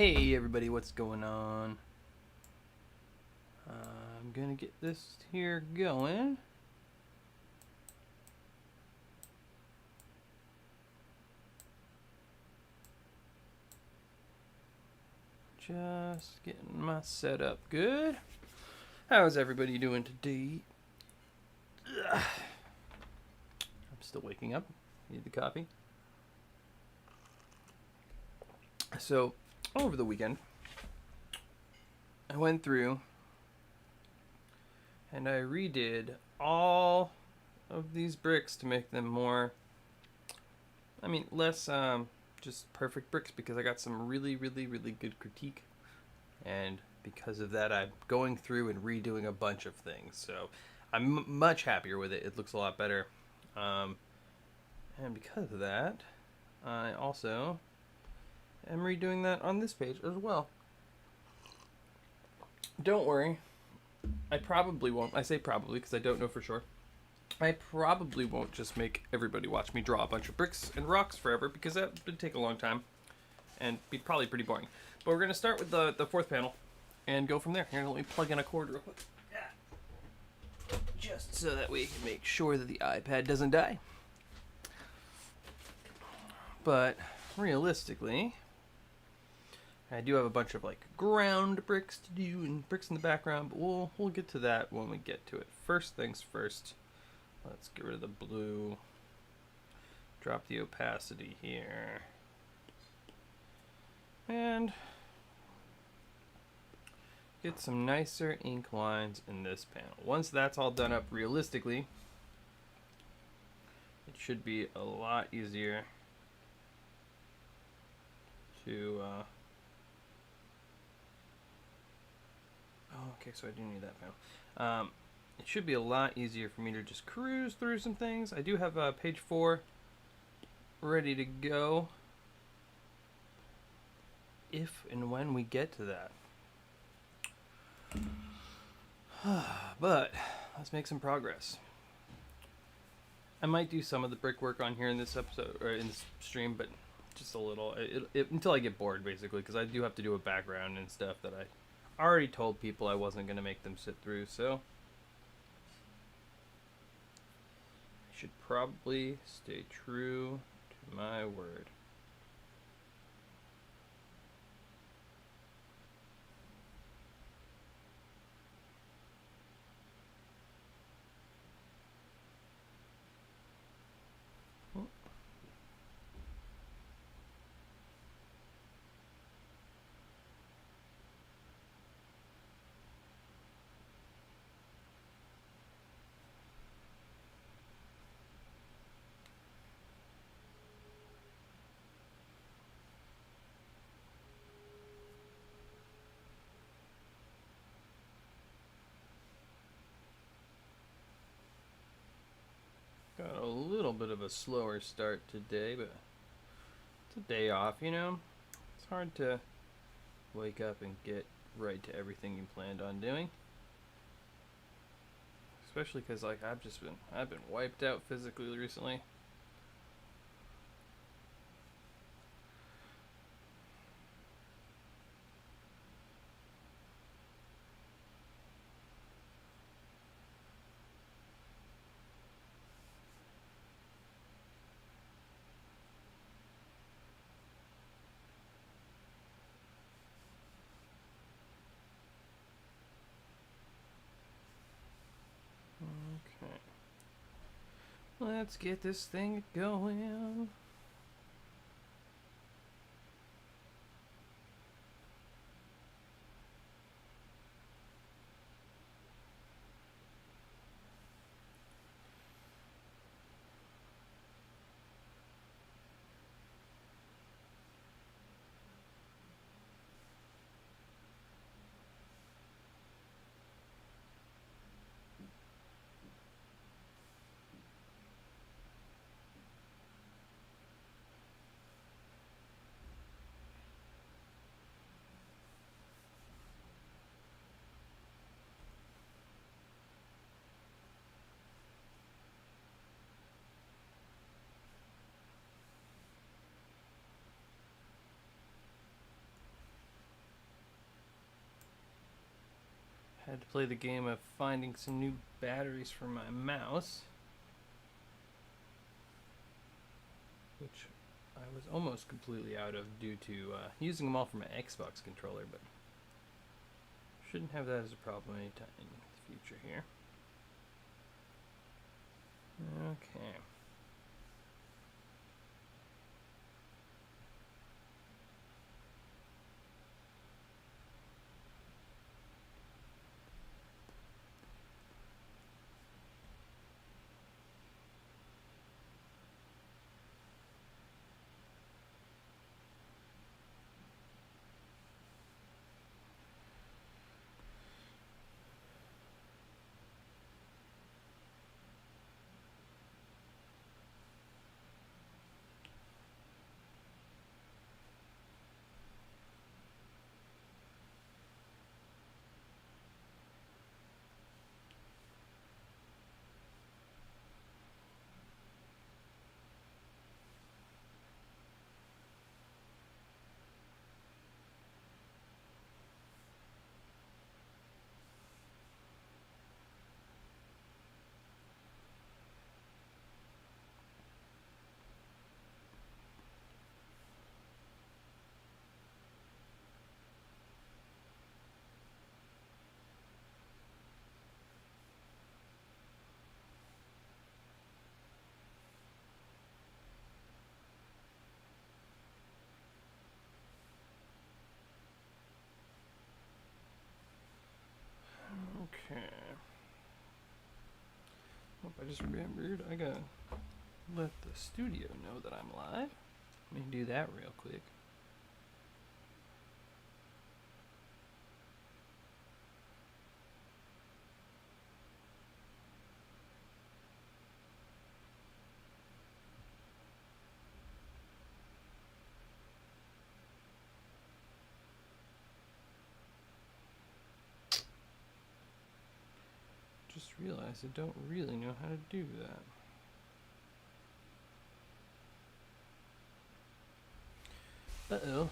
Hey everybody, what's going on? I'm gonna get this here going. Just getting my setup good. How's everybody doing today? I'm still waking up. Need the coffee. So, over the weekend, I went through and I redid all of these bricks to make them more, less just perfect bricks, because I got some really good critique, and because of that I'm going through and redoing a bunch of things. So I'm much happier with it. It looks a lot better, and because of that I also am redoing that on this page as well. Don't worry, I probably won't. I say probably because I don't know for sure. I probably won't just make everybody watch me draw a bunch of bricks and rocks forever, because that would take a long time and be probably pretty boring. But we're going to start with the fourth panel and go from there. Here, let me plug in a cord real quick. Just so that we can make sure that the iPad doesn't die. But realistically, I do have a bunch of like ground bricks to do and bricks in the background, but we'll get to that when we get to it. First things first, let's get rid of the blue. Drop the opacity here. And get some nicer ink lines in this panel. Once that's all done up realistically, it should be a lot easier to okay, so I do need that panel. It should be a lot easier for me to just cruise through some things. I do have page 4 ready to go if and when we get to that. But let's make some progress. I might do some of the brickwork on here in this episode, or in this stream, but just a little, until I get bored, basically, because I do have to do a background and stuff that I already told people I wasn't going to make them sit through, so I should probably stay true to my word. Got a little bit of a slower start today, but it's a day off, you know? It's hard to wake up and get right to everything you planned on doing. Especially because, like, I've been wiped out physically recently. Okay. Let's get this thing going. Had to play the game of finding some new batteries for my mouse, which I was almost completely out of due to using them all for my Xbox controller, but shouldn't have that as a problem anytime in the future here. Okay. Okay. Oh, I just remembered I gotta let the studio know that I'm live. Let me do that real quick. Just realized I don't really know how to do that. Uh-oh.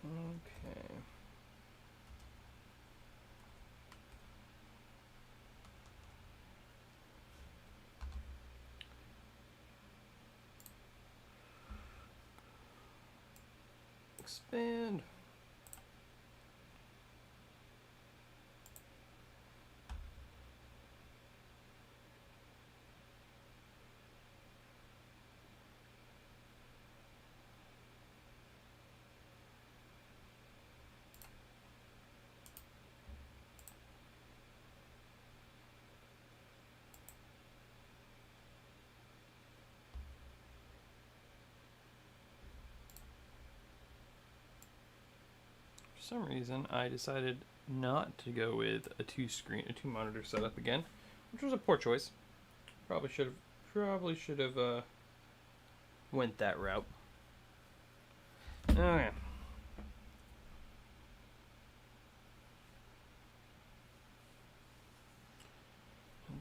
Okay. Expand. For some reason, I decided not to go with a two monitor setup again, which was a poor choice. Probably should have went that route. Okay.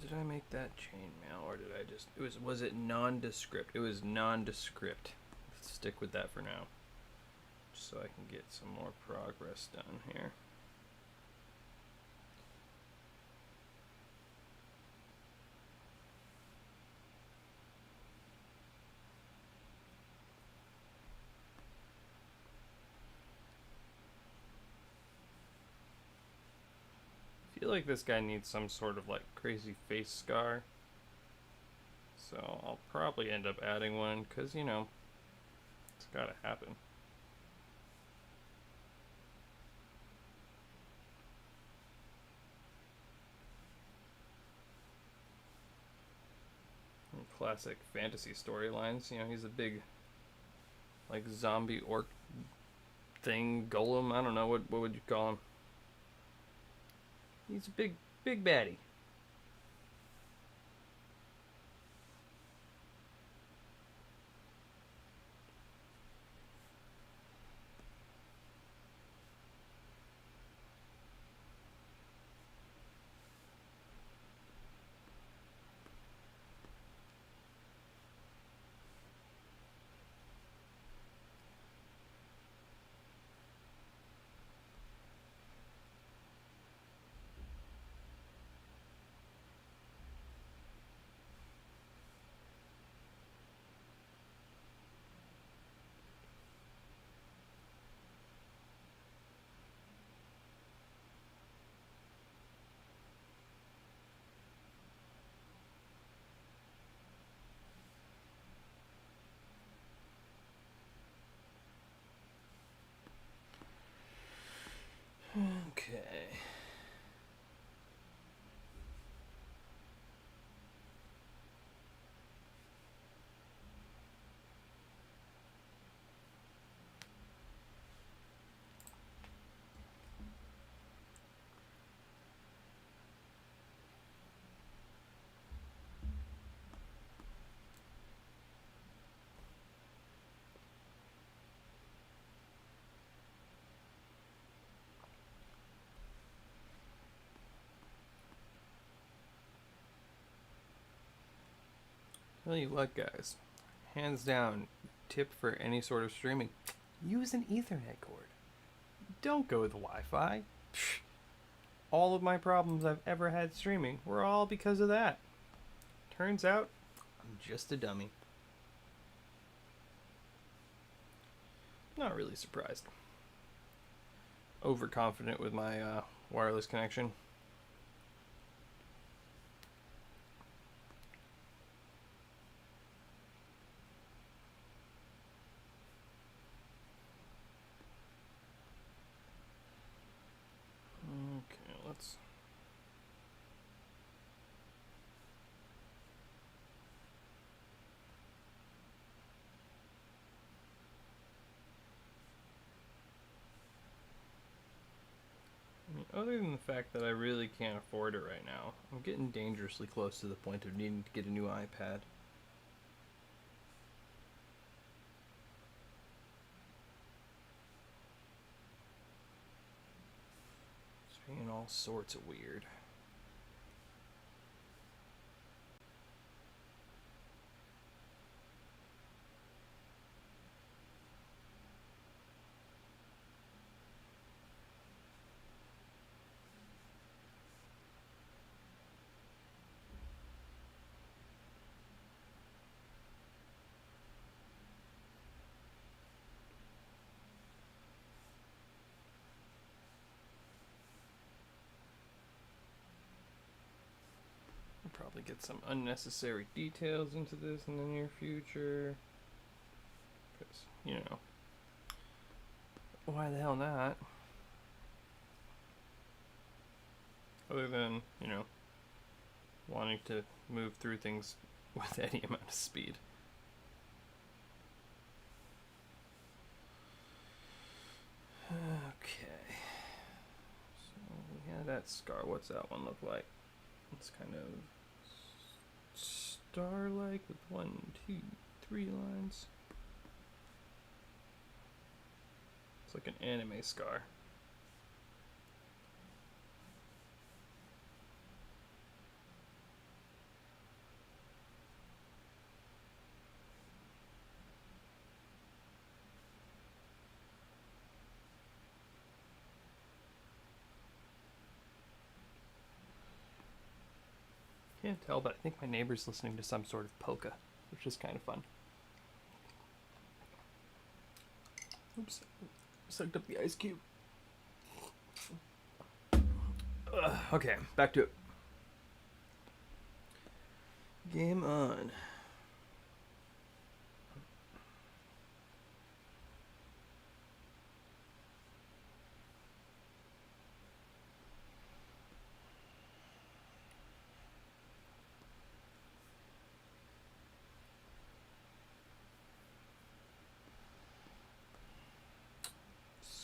Did I make that chainmail, or did I just? Was it nondescript? It was nondescript. Let's stick with that for now, just so I can get some more progress done here. I feel like this guy needs some sort of like crazy face scar, So I'll probably end up adding one because, you know, it's gotta happen. Classic fantasy storylines. You know, he's a big, like, zombie orc thing, golem. I don't know, what would you call him? He's a big baddie. Okay. Tell you what, guys. Hands down, tip for any sort of streaming. Use an Ethernet cord. Don't go with Wi-Fi. All of my problems I've ever had streaming were all because of that. Turns out, I'm just a dummy. Not really surprised. Overconfident with my wireless connection. Okay, let's... Other than the fact that I really can't afford it right now, I'm getting dangerously close to the point of needing to get a new iPad. It's being all sorts of weird. Probably get some unnecessary details into this in the near future. Because, you know, why the hell not? Other than, you know, wanting to move through things with any amount of speed. Okay. So we had that scar. What's that one look like? It's kind of star-like with 1, 2, 3 lines. It's like an anime scar. Can't tell, but I think my neighbor's listening to some sort of polka, which is kind of fun. Oops, sucked up the ice cube. Okay, back to it. Game on.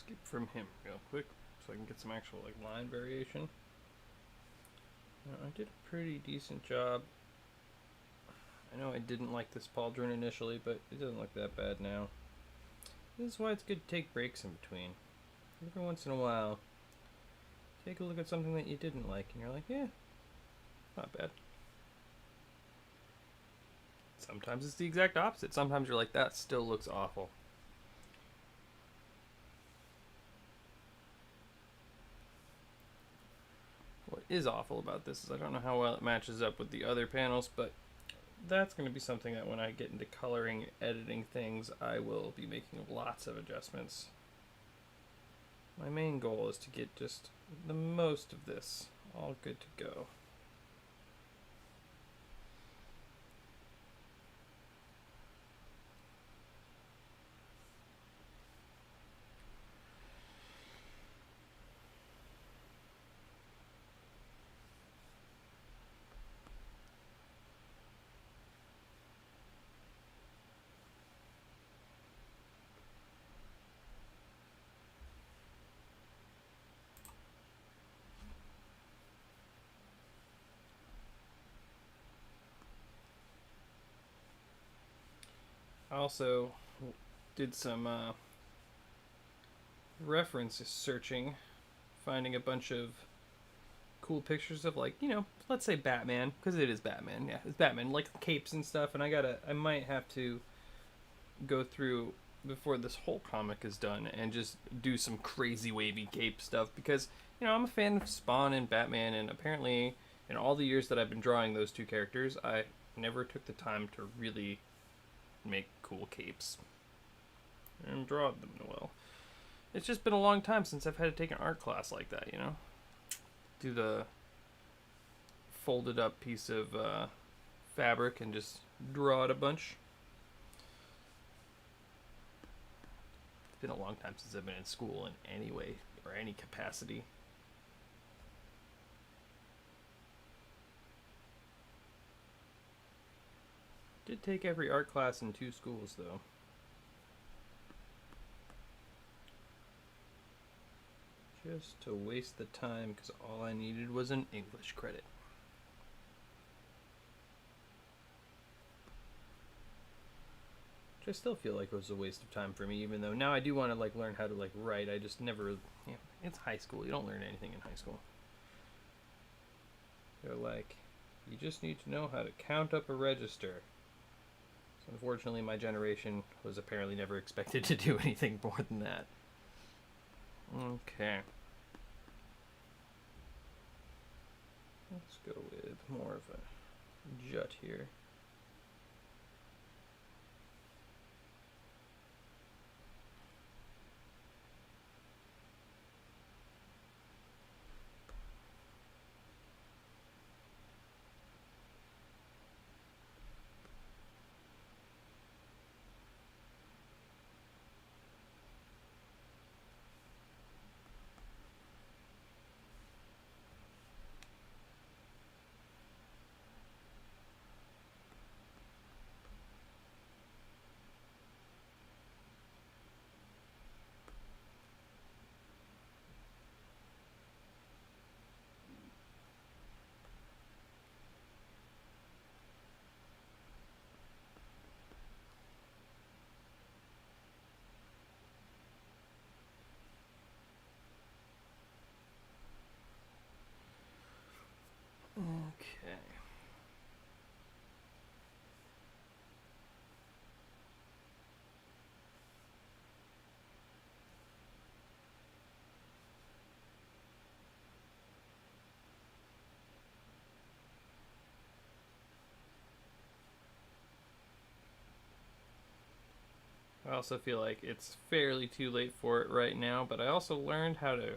skip from him real quick so I can get some actual like line variation. Now, I did a pretty decent job. I know I didn't like this pauldron initially, but it doesn't look that bad now. This is why it's good to take breaks in between. Every once in a while, take a look at something that you didn't like, and you're like, yeah, not bad. Sometimes it's the exact opposite. Sometimes you're like, that still looks awful. What is awful about this is I don't know how well it matches up with the other panels, but that's going to be something that when I get into coloring, editing things, I will be making lots of adjustments. My main goal is to get just the most of this all good to go. I also did some reference searching, finding a bunch of cool pictures of, like, you know, let's say Batman, because it is Batman. Yeah, it's Batman, like capes and stuff. And I might have to go through before this whole comic is done and just do some crazy wavy cape stuff, because, you know, I'm a fan of Spawn and Batman, and apparently in all the years that I've been drawing those two characters, I never took the time to really make cool capes and draw them well. It's just been a long time since I've had to take an art class like that, you know? Do the folded up piece of fabric and just draw it a bunch. It's been a long time since I've been in school in any way or any capacity. Did take every art class in 2 schools, though. Just to waste the time, because all I needed was an English credit. Which I still feel like it was a waste of time for me, even though now I do want to like learn how to like write. I just never, you know, it's high school. You don't learn anything in high school. They're like, you just need to know how to count up a register. So unfortunately, my generation was apparently never expected to do anything more than that. Okay. Let's go with more of a jut here. Okay. I also feel like it's fairly too late for it right now, but I also learned how to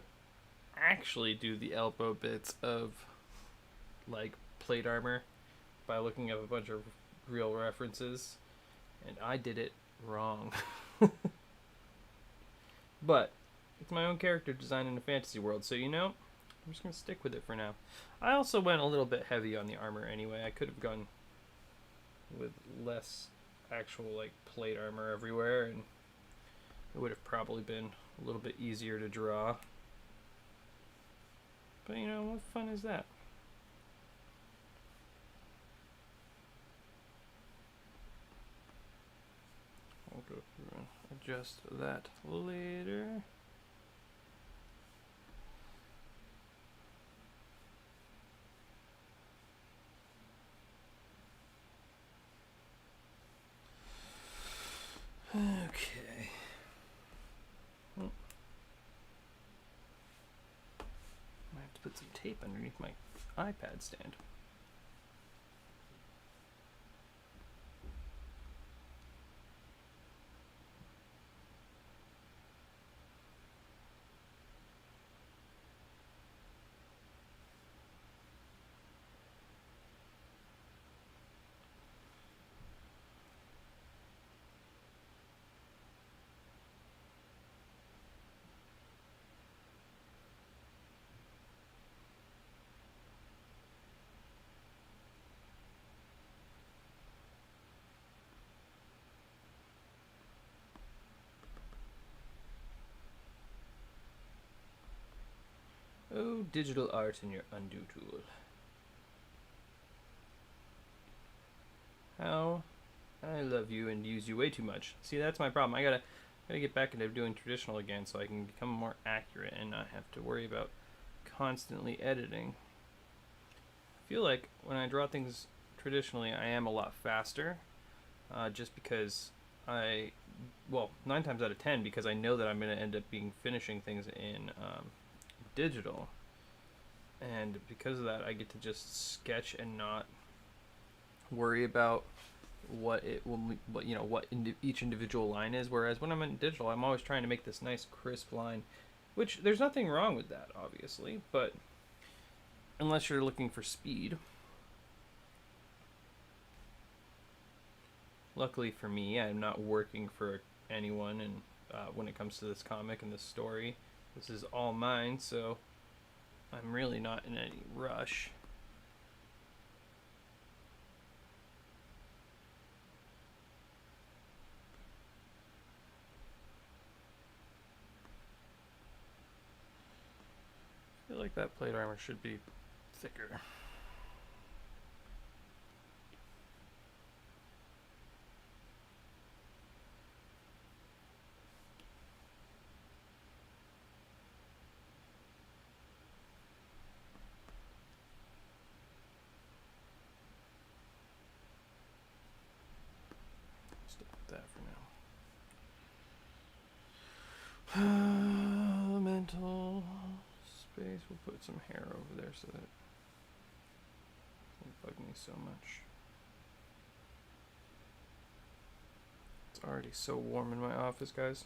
actually do the elbow bits of like plate armor by looking up a bunch of real references, and I did it wrong. But it's my own character design in a fantasy world, so, you know, I'm just gonna stick with it for now. I also went a little bit heavy on the armor anyway. I could have gone with less actual like plate armor everywhere, and It would have probably been a little bit easier to draw. But you know, what fun is that? I'll go through and adjust that later. Okay. I have to put some tape underneath my iPad stand. Oh, digital art in your undo tool. How I love you and use you way too much. See, that's my problem. I gotta get back into doing traditional again so I can become more accurate and not have to worry about constantly editing. I feel like when I draw things traditionally, I am a lot faster, just because well, 9 times out of 10, because I know that I'm going to end up finishing things in digital, and because of that, I get to just sketch and not worry about what each individual line is. Whereas when I'm in digital, I'm always trying to make this nice crisp line, which there's nothing wrong with that, obviously, but unless you're looking for speed. Luckily for me, I'm not working for anyone, and when it comes to this comic and this story, this is all mine, so I'm really not in any rush. I feel like that plate armor should be thicker. Stick with that for now. Elemental space. We'll put some hair over there so that it won't bug me so much. It's already so warm in my office, guys.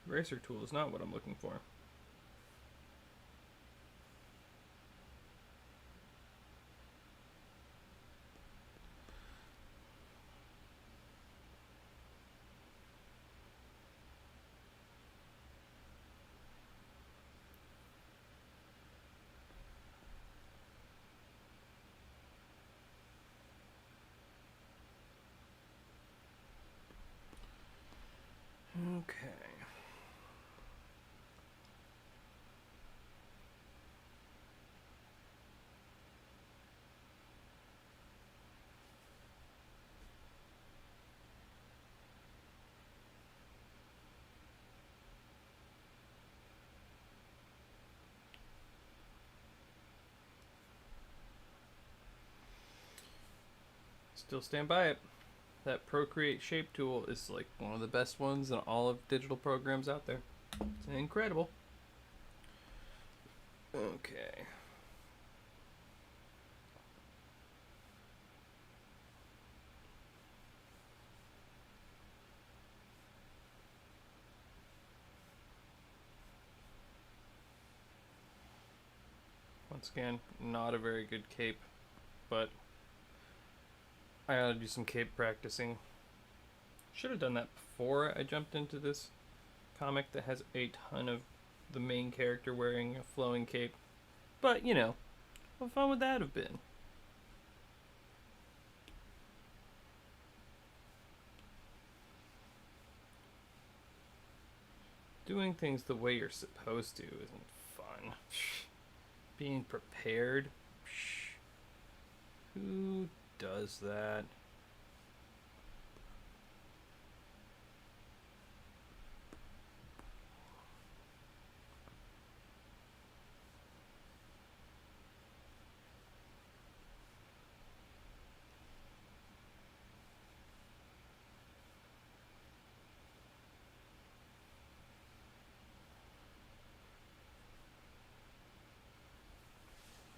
Eraser tool is not what I'm looking for. Okay. Still stand by it. That Procreate shape tool is like one of the best ones in all of digital programs out there. It's incredible. Okay. Once again, not a very good cape, but I gotta do some cape practicing. Should have done that before I jumped into this comic that has a ton of the main character wearing a flowing cape. But, you know, what fun would that have been? Doing things the way you're supposed to isn't fun. Being prepared? Who does that?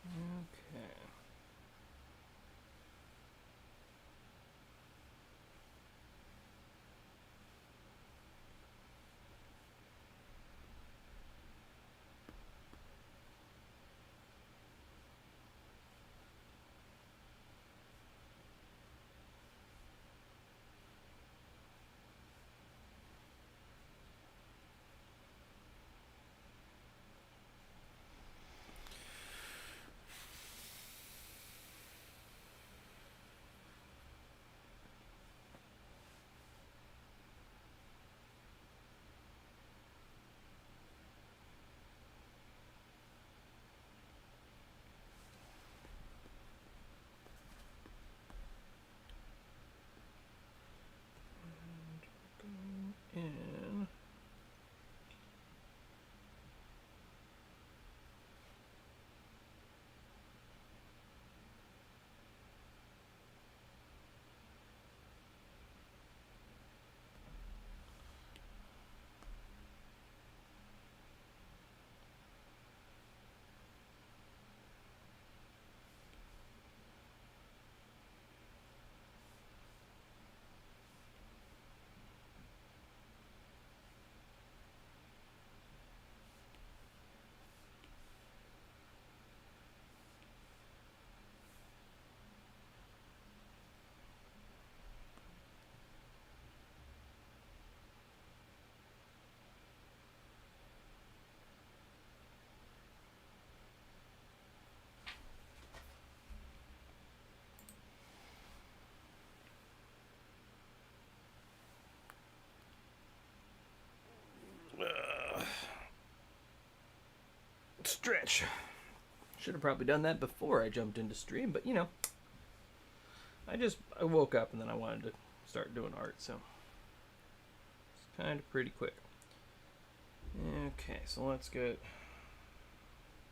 Okay. In. Stretch. Should have probably done that before I jumped into stream, but you know, I woke up and then I wanted to start doing art, so it's kind of pretty quick. Okay, so let's get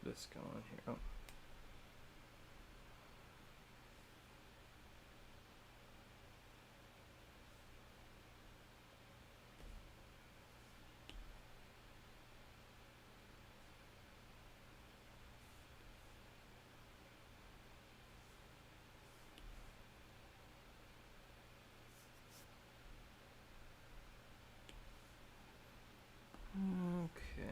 this going here. Oh. Okay.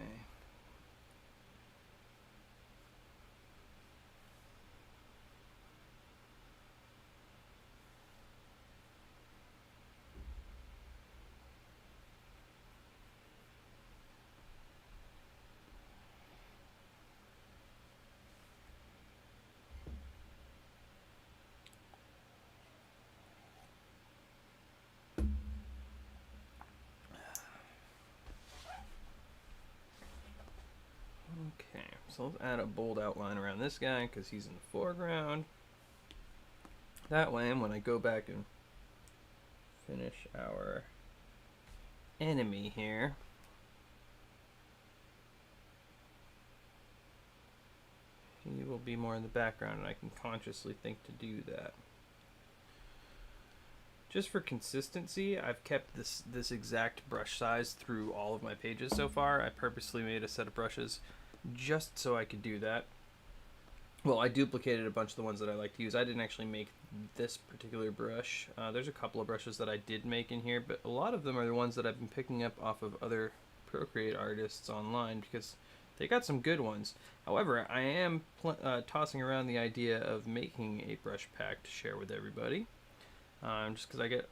Okay, so let's add a bold outline around this guy because he's in the foreground. That way, when I go back and finish our enemy here, he will be more in the background and I can consciously think to do that. Just for consistency, I've kept this exact brush size through all of my pages so far. I purposely made a set of brushes just so I could do that. Well, I duplicated a bunch of the ones that I like to use. I didn't actually make this particular brush. There's a couple of brushes that I did make in here, but a lot of them are the ones that I've been picking up off of other Procreate artists online because they got some good ones. However, I am tossing around the idea of making a brush pack to share with everybody. just because I get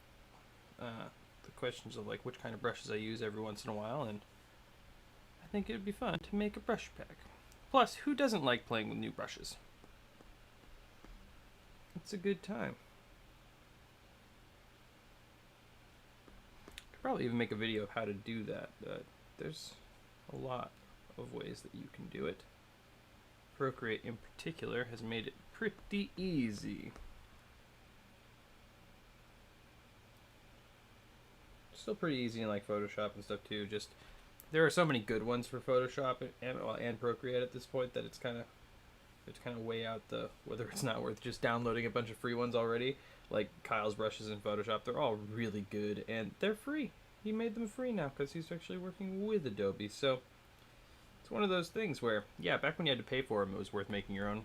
the questions of like which kind of brushes I use every once in a while, and I think it would be fun to make a brush pack. Plus, who doesn't like playing with new brushes? It's a good time. Could probably even make a video of how to do that. There's a lot of ways that you can do it. Procreate in particular has made it pretty easy. Still pretty easy in like Photoshop and stuff too. Just there are so many good ones for Photoshop and Procreate at this point that it's kind of weigh out the whether it's not worth just downloading a bunch of free ones already. Like Kyle's brushes in Photoshop, they're all really good and they're free. He made them free now because he's actually working with Adobe. So it's one of those things where, yeah, back when you had to pay for them, it was worth making your own.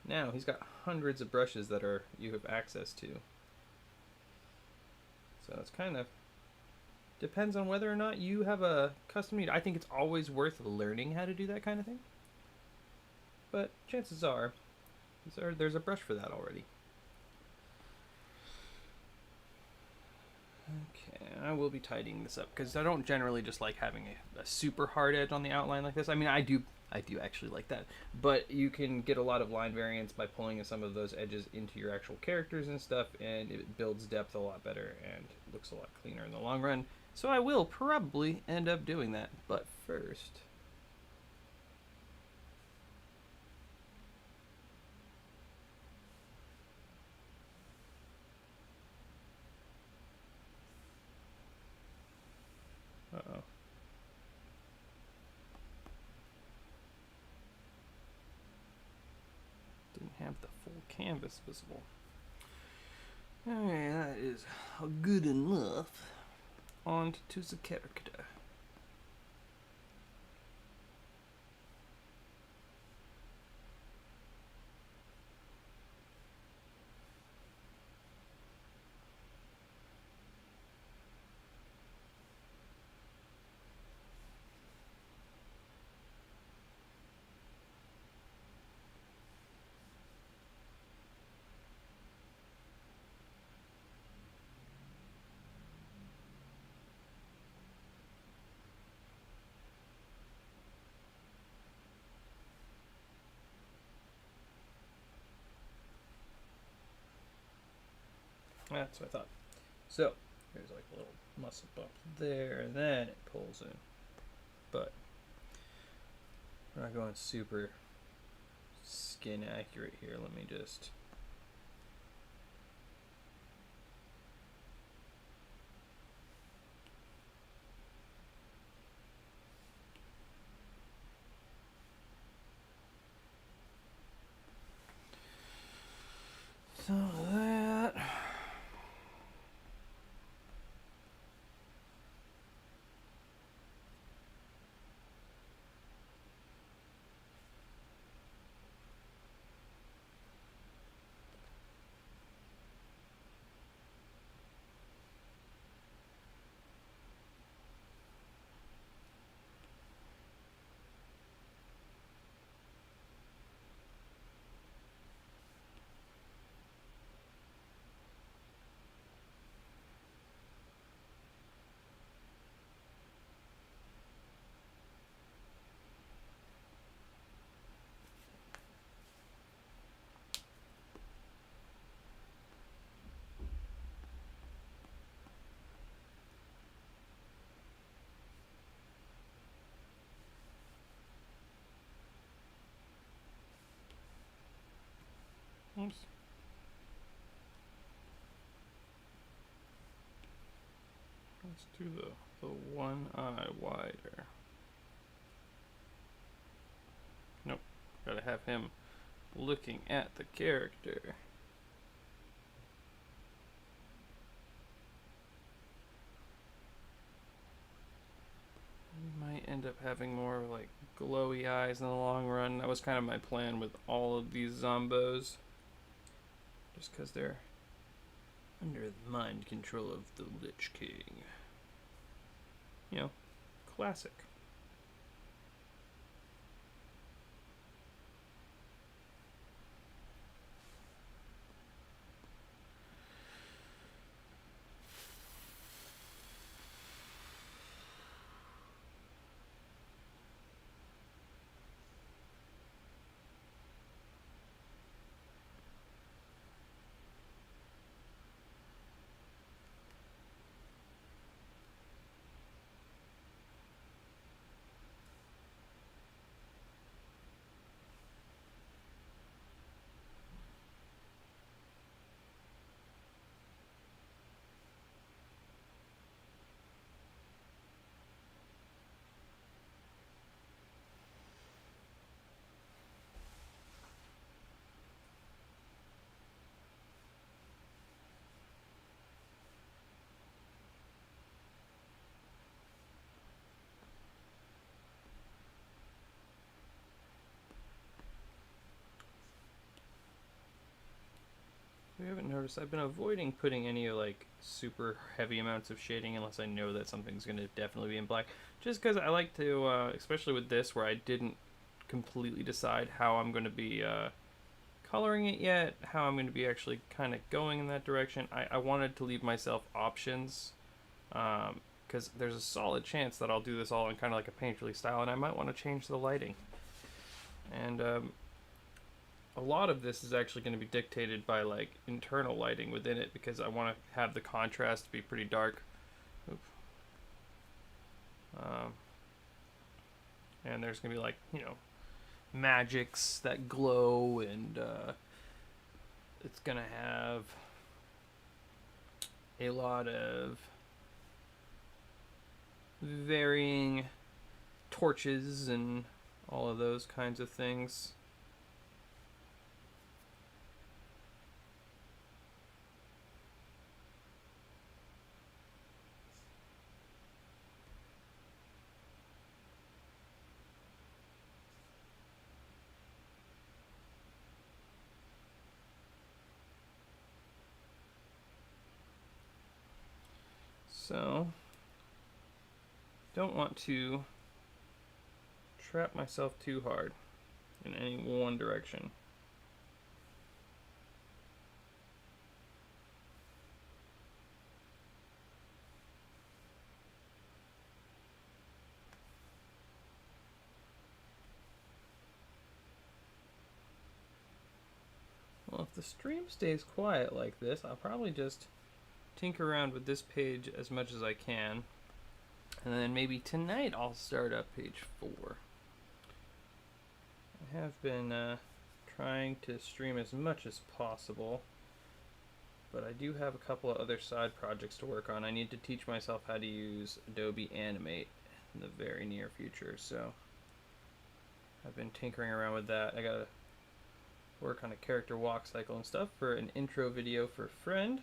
Now he's got hundreds of brushes that you have access to. So it's kind of depends on whether or not you have a custom need. I think it's always worth learning how to do that kind of thing. But chances are, there's a brush for that already. Okay, I will be tidying this up because I don't generally just like having a super hard edge on the outline like this. I mean, I do actually like that, but you can get a lot of line variance by pulling some of those edges into your actual characters and stuff, and it builds depth a lot better and looks a lot cleaner in the long run. So I will probably end up doing that, but first... Uh-oh. Didn't have the full canvas visible. Alright, that is good enough. On to the character. That's what I thought. So, there's like a little muscle bump there, and then it pulls in. But, we're not going super skin accurate here. Let me just... So that... Oops. Let's do the one eye wider. Nope. Gotta have him looking at the character. We might end up having more like glowy eyes in the long run. That was kind of my plan with all of these zombos. Just because they're under the mind control of the Lich King. You know, classic. We haven't noticed. I've been avoiding putting any like super heavy amounts of shading unless I know that something's going to definitely be in black. Just because I like to, especially with this where I didn't completely decide how I'm going to be coloring it yet, how I'm going to be actually kind of going in that direction. I wanted to leave myself options because there's a solid chance that I'll do this all in kind of like a painterly style, and I might want to change the lighting. And a lot of this is actually going to be dictated by like internal lighting within it because I want to have the contrast be pretty dark. And there's going to be like, you know, magics that glow, and it's going to have a lot of varying torches and all of those kinds of things. So, don't want to trap myself too hard in any one direction. Well, if the stream stays quiet like this, I'll probably just tinker around with this page as much as I can. And then maybe tonight I'll start up page 4. I have been trying to stream as much as possible, but I do have a couple of other side projects to work on. I need to teach myself how to use Adobe Animate in the very near future, so I've been tinkering around with that. I gotta work on a character walk cycle and stuff for an intro video for a friend.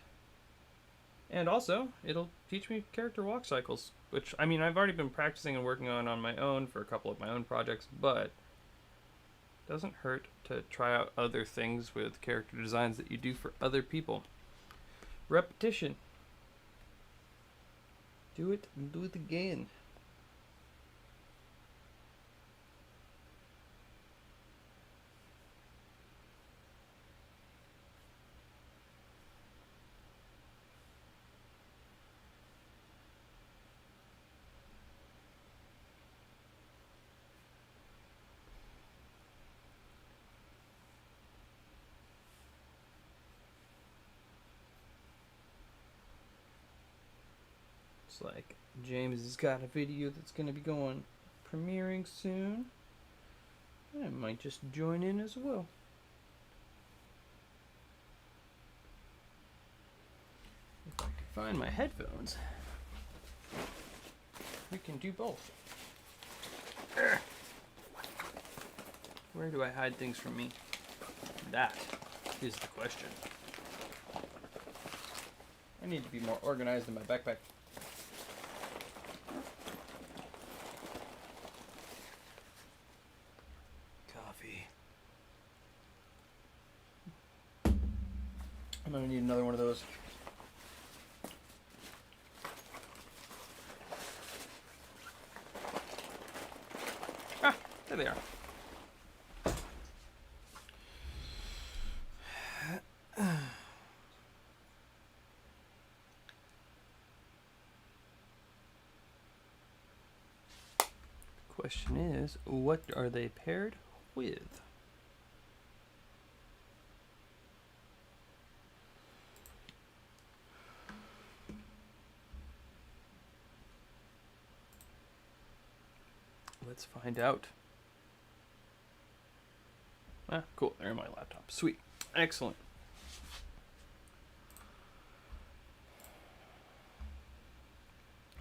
And also, it'll teach me character walk cycles, which, I mean, I've already been practicing and working on my own for a couple of my own projects, but it doesn't hurt to try out other things with character designs that you do for other people. Repetition. Do it and do it again. It's like James has got a video that's going to be premiering soon. I might just join in as well. If I can find my headphones, we can do both. Where do I hide things from me? That is the question. I need to be more organized in my backpack. Coffee. I'm gonna need another one of those. Ah, there they are. Question is, what are they paired with? Let's find out. Ah, cool. There's my laptop. Sweet. Excellent.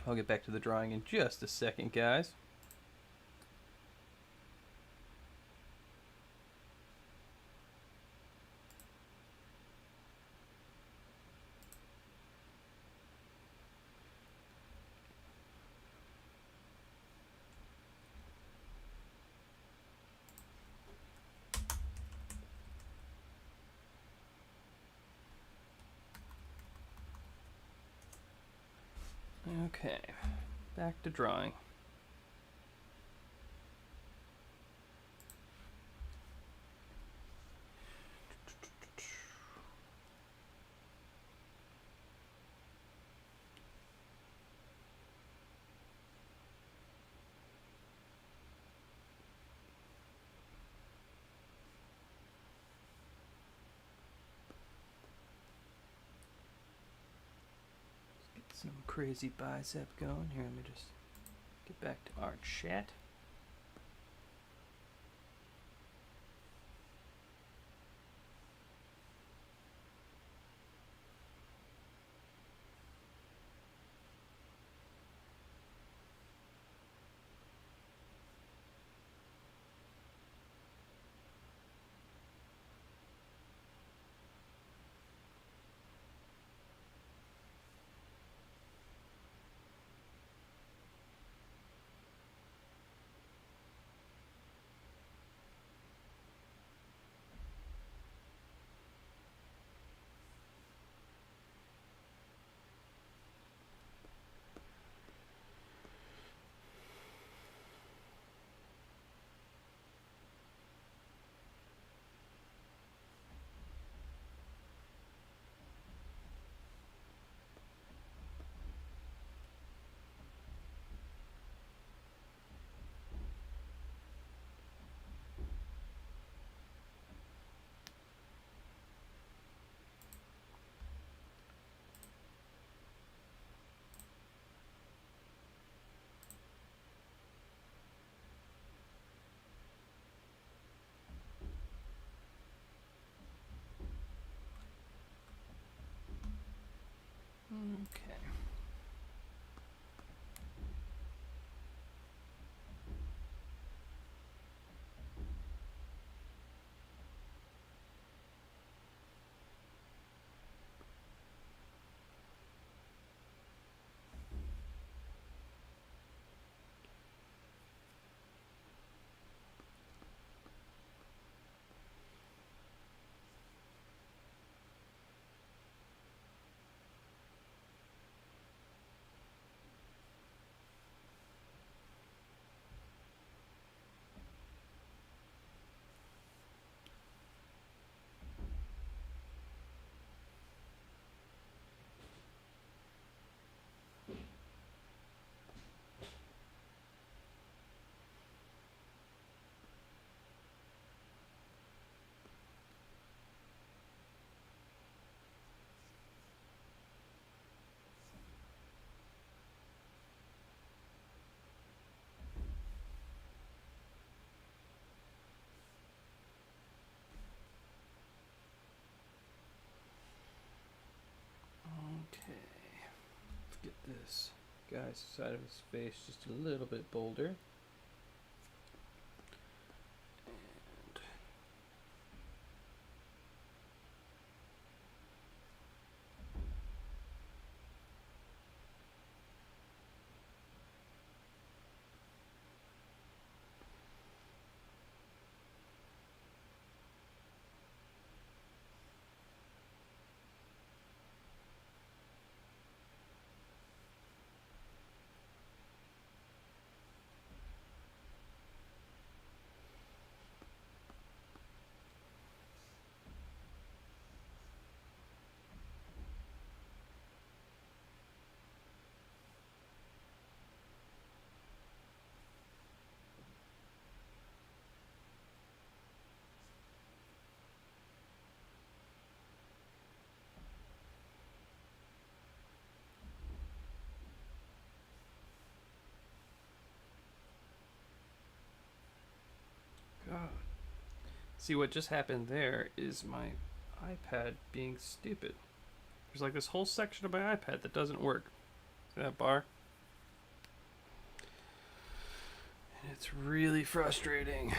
I'll get back to the drawing in just a second, guys. Okay, back to drawing. Some crazy bicep going. Here, let me just get back to our chat. Okay. Okay. Let's get this guy's side of his face just a little bit bolder. And God. See, what just happened there is my iPad being stupid. There's like this whole section of my iPad that doesn't work. See that bar? And it's really frustrating.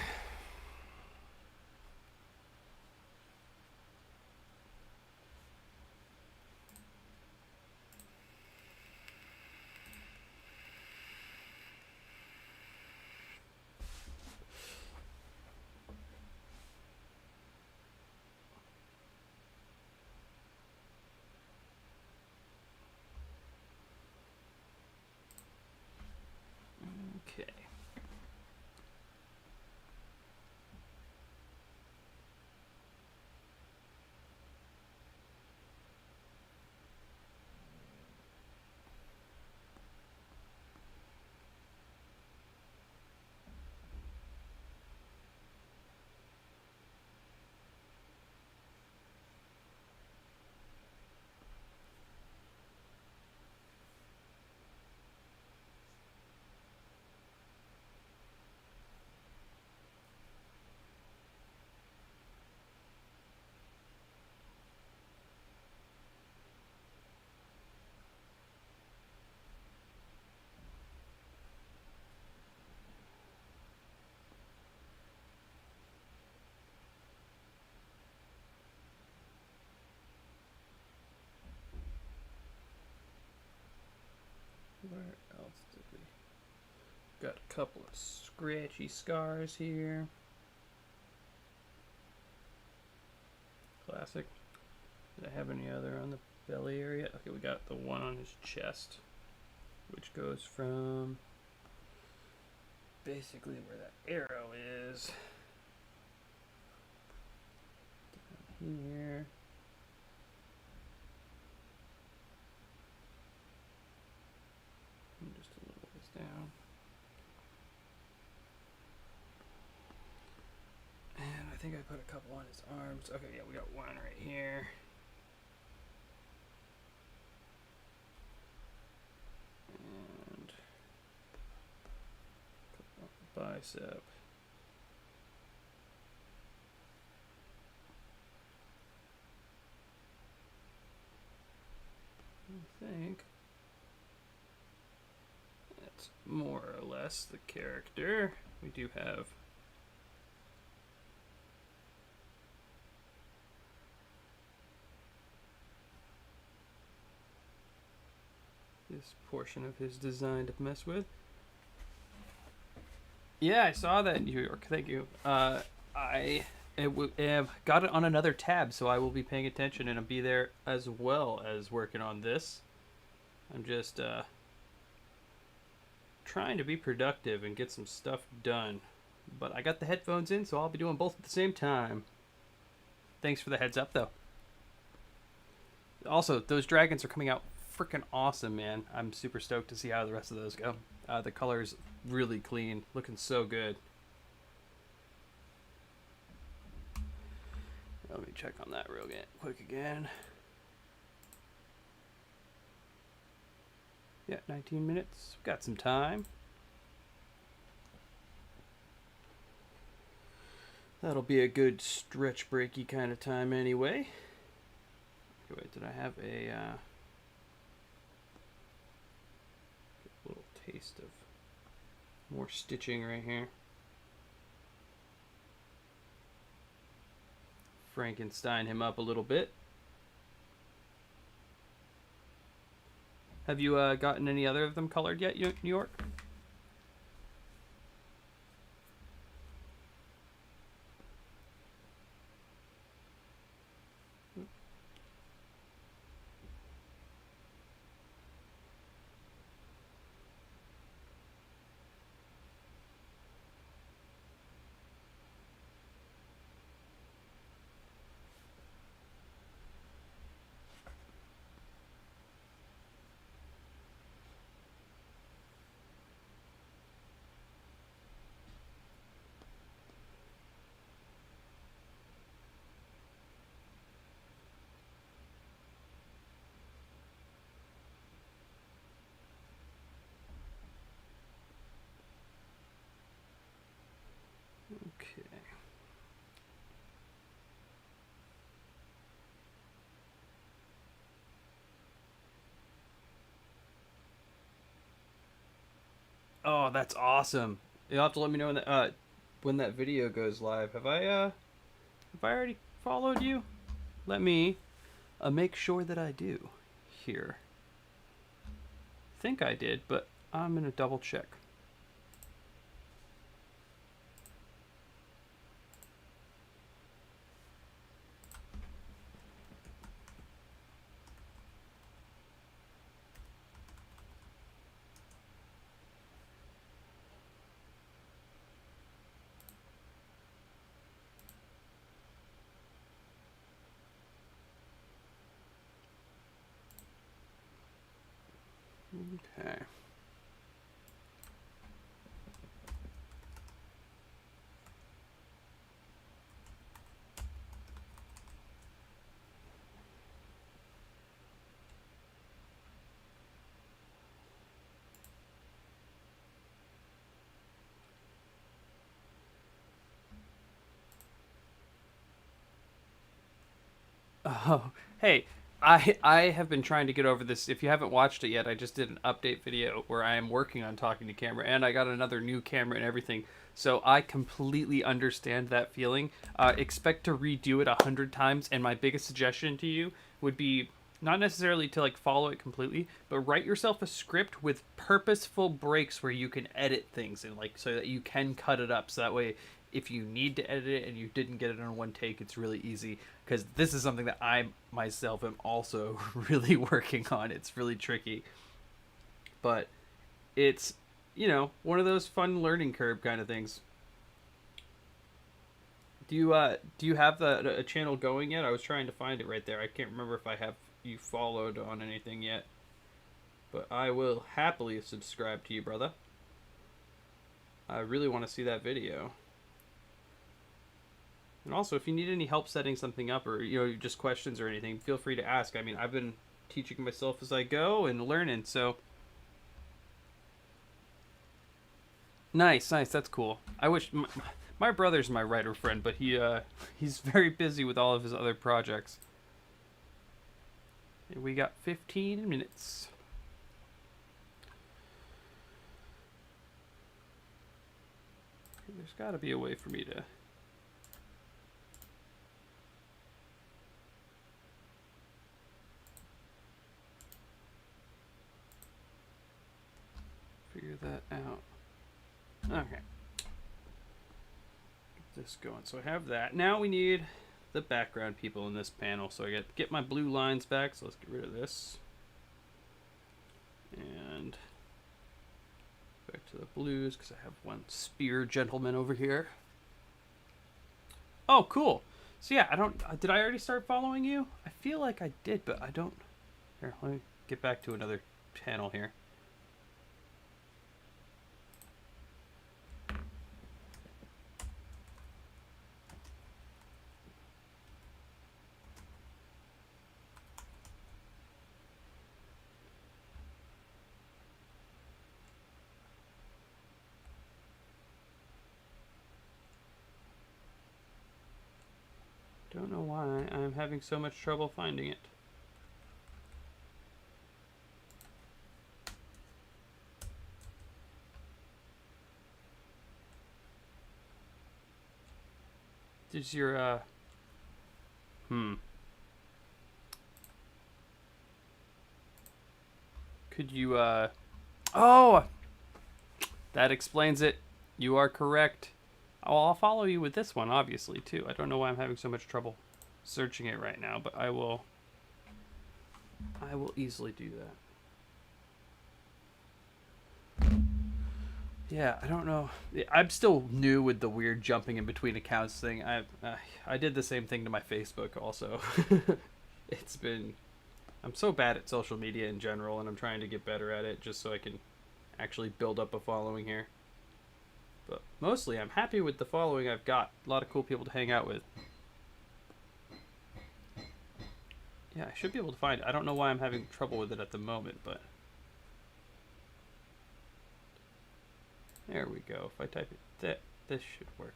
Couple of scratchy scars here. Classic. Did I have any other on the belly area? Okay, we got the one on his chest, which goes from basically where that arrow is down here. And just a little ways down. And I think I put a couple on his arms. Okay, yeah, we got one right here. And a couple on the bicep. I think that's more or less the character. We do have this portion of his design to mess with. Yeah, I saw that in New York. Thank you. I have got it on another tab, so I will be paying attention and I'll be there as well as working on this. I'm just trying to be productive and get some stuff done. But I got the headphones in, so I'll be doing both at the same time. Thanks for the heads up, though. Also, those dragons are coming out freaking awesome, man. I'm super stoked to see how the rest of those go. The color's really clean, looking so good. Let me check on that real quick again. Yeah, 19 minutes. Got some time. That'll be a good stretch breaky kind of time anyway. Okay, wait, did I have a little taste of more stitching right here? Frankenstein him up a little bit. Have you gotten any other of them colored yet, New York? Okay. Oh, that's awesome. You'll have to let me know when that video goes live. Have I already followed you? Let me make sure that I do here. I think I did, but I'm gonna double check. Okay. Oh, hey, I have been trying to get over this. If you haven't watched it yet, I just did an update video where I am working on talking to camera, and I got another new camera and everything. So I completely understand that feeling. Expect to redo it 100 times, and my biggest suggestion to you would be not necessarily to like follow it completely, but write yourself a script with purposeful breaks where you can edit things and like so that you can cut it up. So that way, if you need to edit it and you didn't get it in one take, it's really easy. Because this is something that I myself am also really working on. It's really tricky, but it's one of those fun learning curve kind of things. Do you have a channel going yet? I was trying to find it right there. I can't remember if I have you followed on anything yet, but I will happily subscribe to you, brother. I really want to see that video. And also, if you need any help setting something up, or just questions or anything, feel free to ask. I mean, I've been teaching myself as I go and learning, so nice. That's cool. I wish my brother's my writer friend, but he's very busy with all of his other projects. And we got 15 minutes. There's got to be a way for me to figure that out. Okay. Get this going. So I have that. Now we need the background people in this panel. So I get my blue lines back. So let's get rid of this. And back to the blues because I have one spear gentleman over here. Oh, cool. So yeah, did I already start following you? I feel like I did, but I don't. Here, let me get back to another panel here. Don't know why I'm having so much trouble finding it. Does your Could you oh, that explains it. You are correct. Oh, I'll follow you with this one, obviously, too. I don't know why I'm having so much trouble searching it right now, but I will easily do that. Yeah, I don't know. I'm still new with the weird jumping in between accounts thing. I did the same thing to my Facebook also. I'm so bad at social media in general, and I'm trying to get better at it just so I can actually build up a following here. But mostly, I'm happy with the following I've got. A lot of cool people to hang out with. Yeah, I should be able to find it. I don't know why I'm having trouble with it at the moment, but there we go. If I type it, this should work.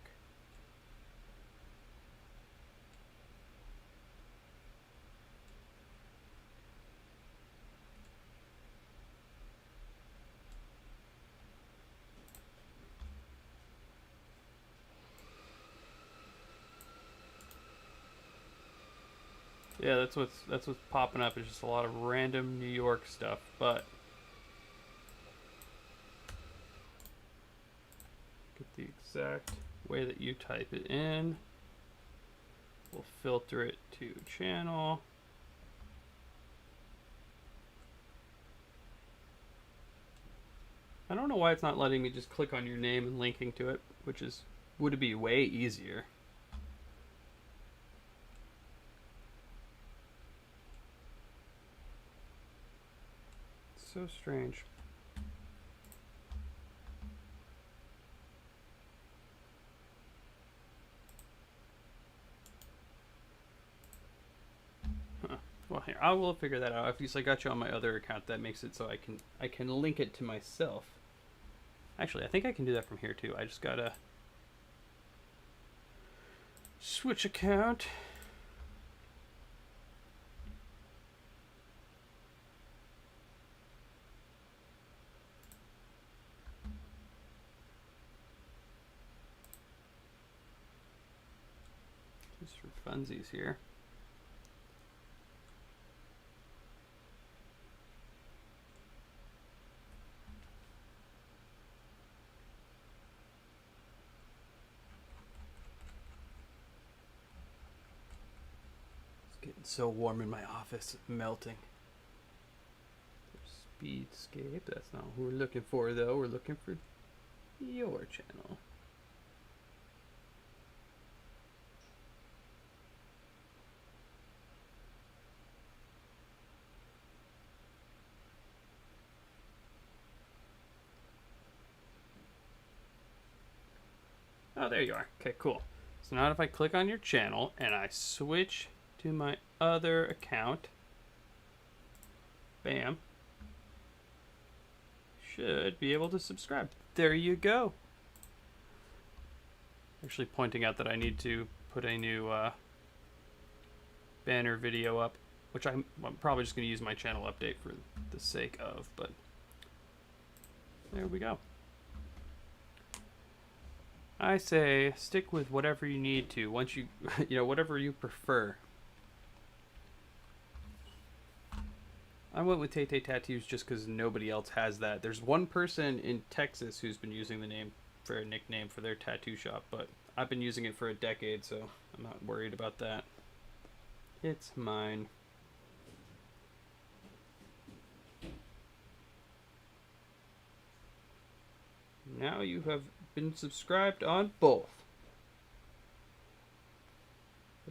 Yeah, that's what's popping up. It's just a lot of random New York stuff, but get the exact way that you type it in. We'll filter it to channel. I don't know why it's not letting me just click on your name and linking to it, which would be way easier. So strange. Huh. Well, here I will figure that out. If I got you on my other account, that makes it so I can link it to myself. Actually, I think I can do that from here too. I just gotta switch account. Just for funsies here. It's so warm in my office, melting. Speedscape, that's not what we're looking for though. We're looking for your channel. Oh, there you are. Okay, cool. So now if I click on your channel and I switch to my other account, bam, should be able to subscribe. There you go. Actually pointing out that I need to put a new banner video up, which I'm probably just going to use my channel update for the sake of, but there we go. I say stick with whatever you need to. Once you, whatever you prefer. I went with Tay Tay Tattoos just because nobody else has that. There's one person in Texas who's been using the name for a nickname for their tattoo shop, but I've been using it for a decade, so I'm not worried about that. It's mine. Now you have been subscribed on both.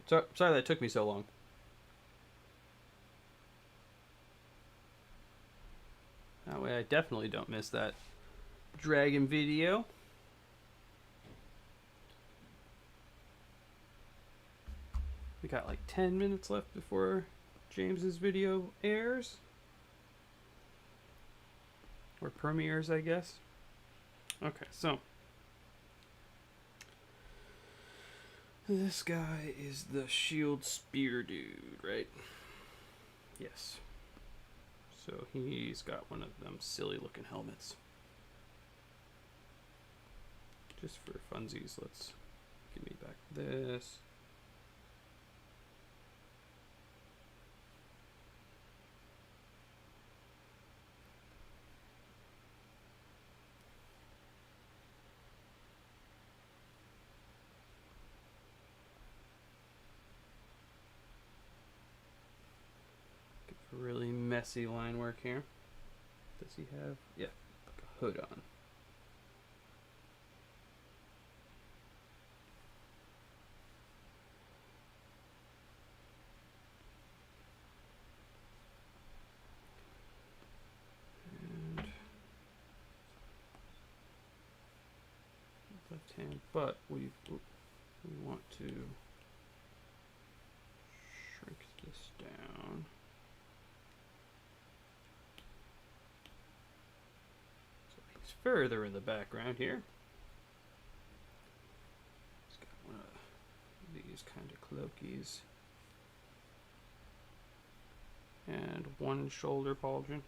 Sorry that took me so long. That way I definitely don't miss that dragon video. We got like 10 minutes left before James's video airs. Or premieres, I guess. Okay, so this guy is the shield spear dude, right? Yes. So he's got one of them silly looking helmets. Just for funsies, let's give me back this. Really messy line work here. Does he have, yeah, like a hood on? And left hand, but we want to shrink this down. Further in the background here. It's got one of these kind of cloakies. And one shoulder pauldron.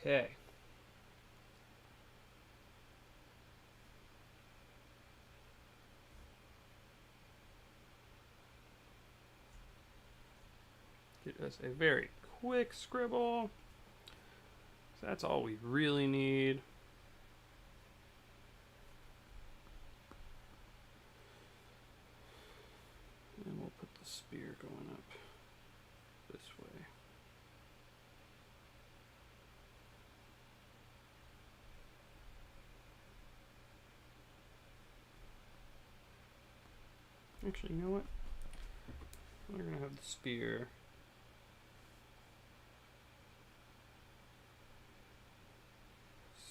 Okay. Get us a very quick scribble. So that's all we really need. And we'll put the spear going up this way. Actually, you know what? We're going to have the spear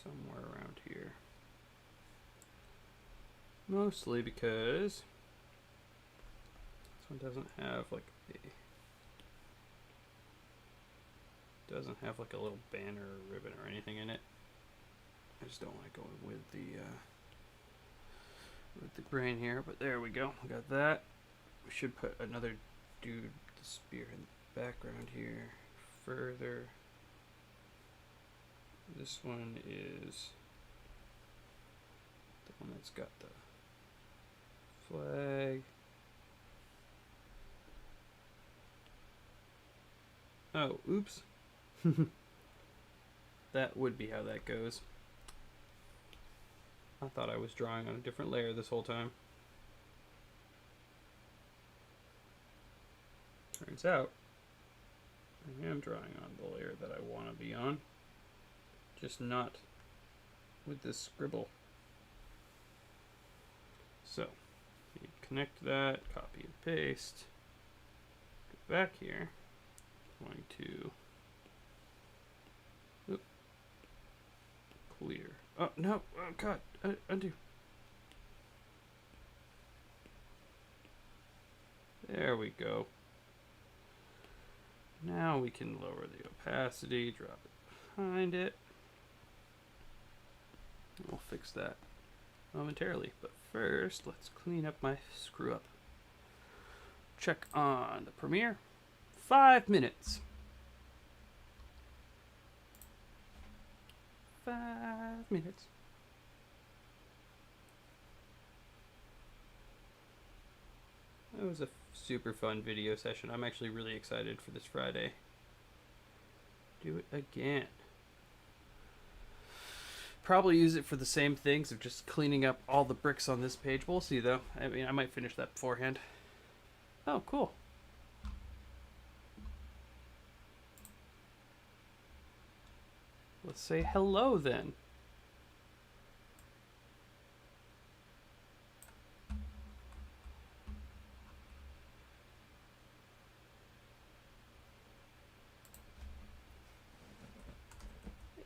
somewhere around here. Mostly because this one doesn't have like a little banner or ribbon or anything in it. I just don't want to go with the grain here, but there we go. We got that. We should put another do the spear in the background here further. This one is the one that's got the flag. Oh, oops. That would be how that goes. I thought I was drawing on a different layer this whole time. Turns out, I am drawing on the layer that I want to be on, just not with this scribble. So, you connect that, copy and paste, go back here, going to clear. Oh, no, oh God, undo. There we go. Now we can lower the opacity, drop it behind it. We'll fix that momentarily, but first let's clean up my screw up. Check on the Premiere. 5 minutes. 5 minutes. That was a super fun video session. I'm actually really excited for this Friday. Do it again. Probably use it for the same things of just cleaning up all the bricks on this page. We'll see though. I mean, I might finish that beforehand. Oh, cool. Let's say hello then.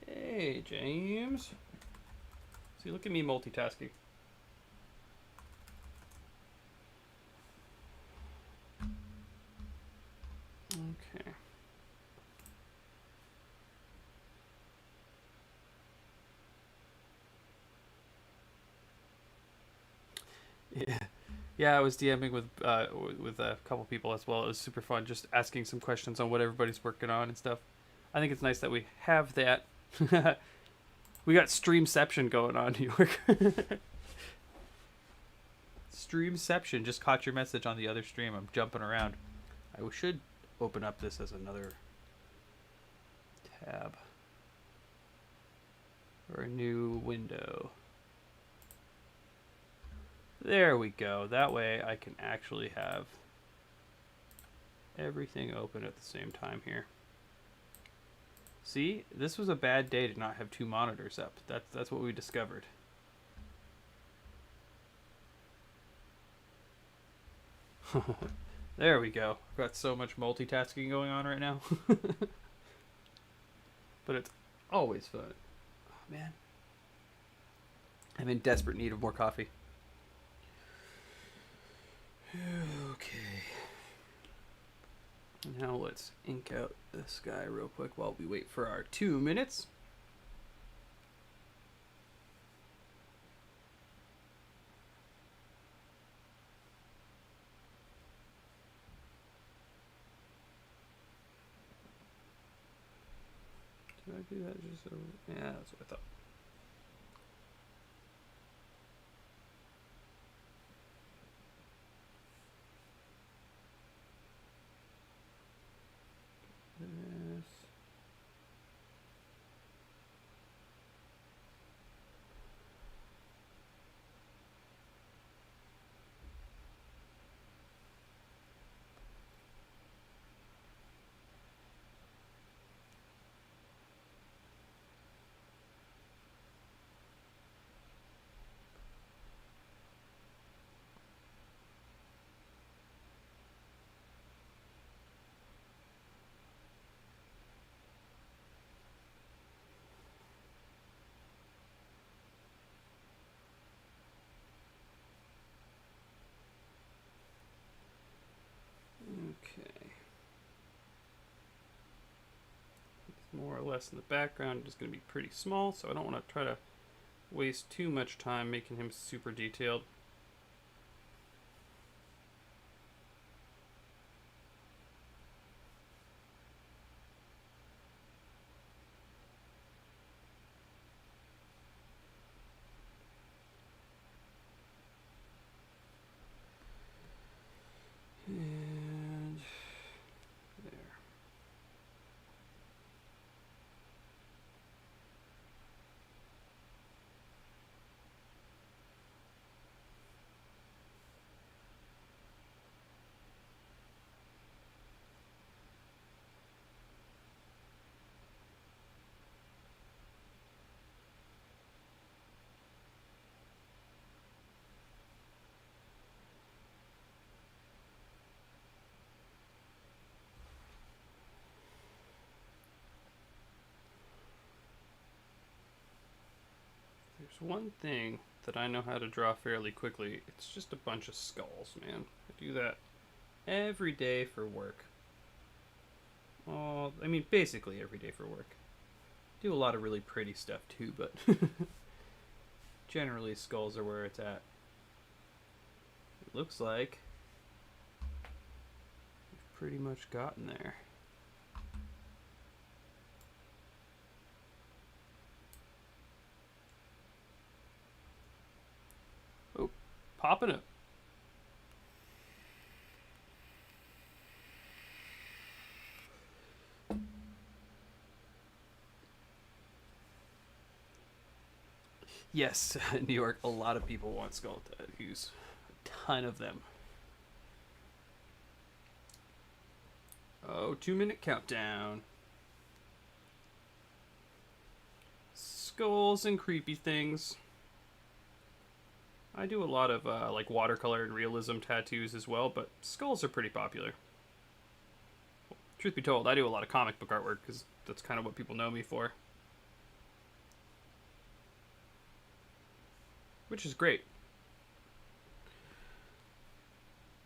Hey, James. See, look at me multitasking. Okay. Yeah, I was DMing with a couple people as well. It was super fun, just asking some questions on what everybody's working on and stuff. I think it's nice that we have that. We got Streamception going on, New York. Streamception just caught your message on the other stream. I'm jumping around. I should open up this as another tab or a new window. There we go. That way I can actually have everything open at the same time here. See, this was a bad day to not have 2 monitors up. That's what we discovered. There we go. I've got so much multitasking going on right now. But it's always fun. Oh, man. I'm in desperate need of more coffee. Okay. Now let's ink out this guy real quick while we wait for our 2 minutes. Did I do that just so? Yeah, that's what I thought. This. Okay. It's more or less in the background. It's going to be pretty small, so I don't want to try to waste too much time making him super detailed. one thing that I know how to draw fairly quickly. It's just a bunch of skulls, man. I do that every day for work. Oh, I mean, basically every day for work. Do a lot of really pretty stuff too, but generally skulls are where it's at. It looks like we've pretty much gotten there. Oh, popping it. Yes, New York, a lot of people want skull tattoos. A ton of them. Oh, 2-minute countdown. Skulls and creepy things. I do a lot of like watercolor and realism tattoos as well, but skulls are pretty popular. Truth be told, I do a lot of comic book artwork because that's kind of what people know me for. Which is great.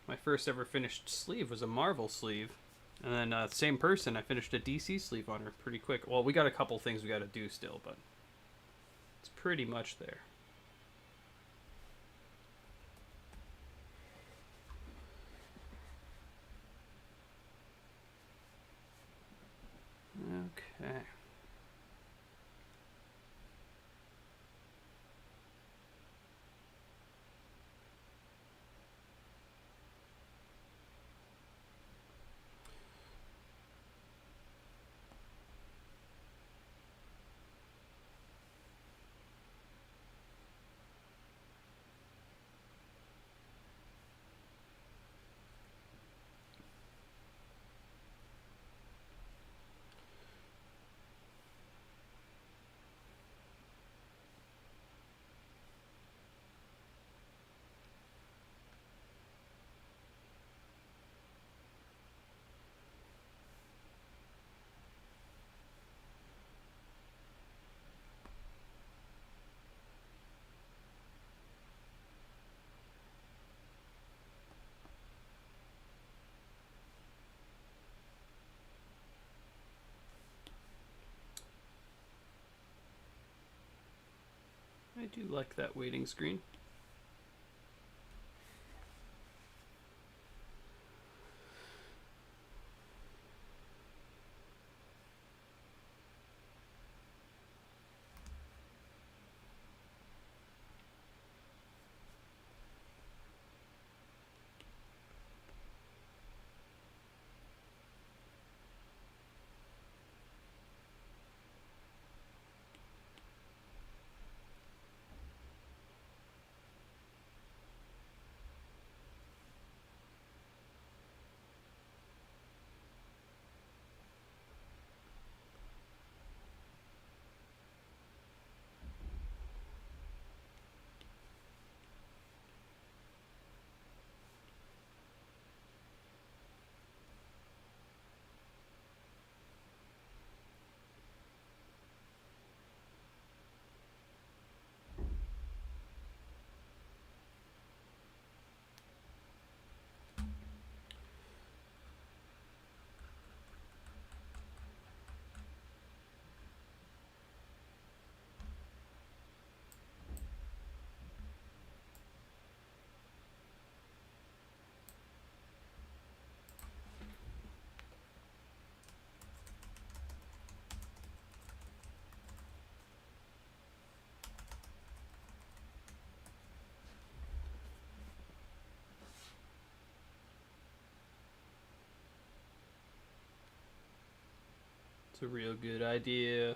My first ever finished sleeve was a Marvel sleeve. And then same person, I finished a DC sleeve on her pretty quick. Well, we got a couple things we got to do still, but it's pretty much there. Okay. I do like that waiting screen. It's a real good idea.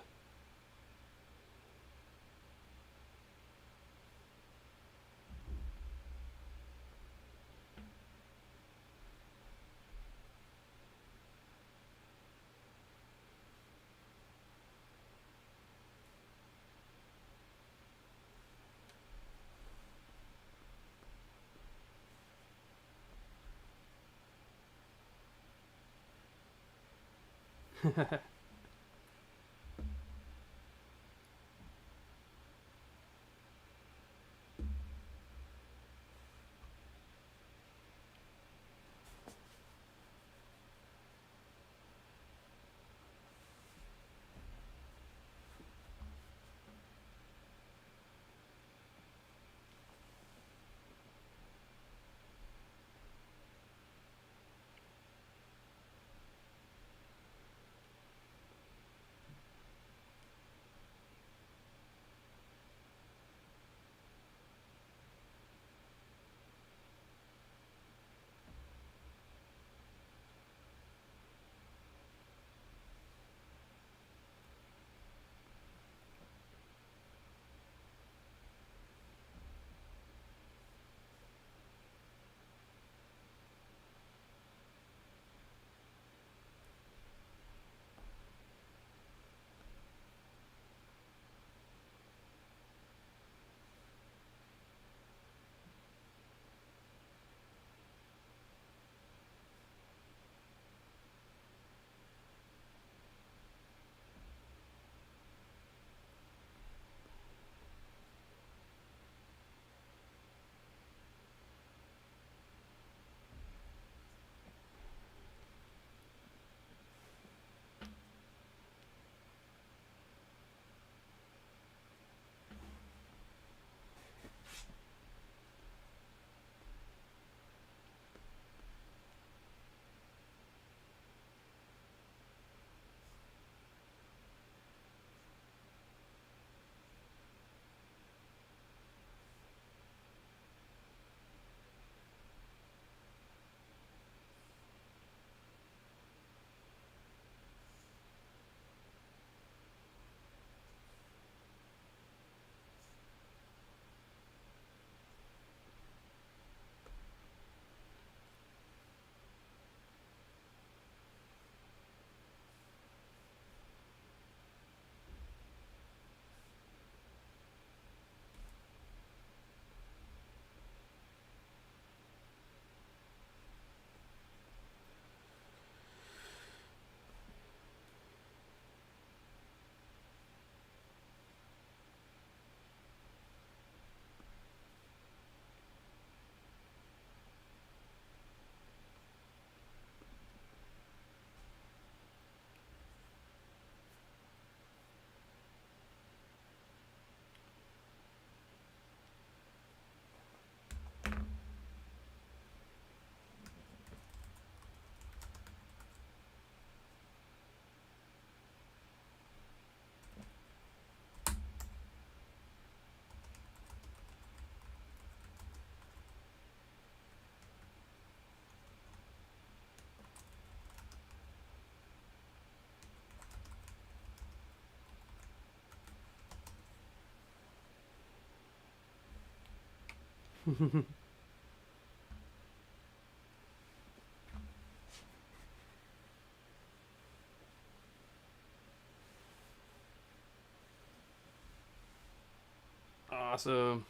Awesome.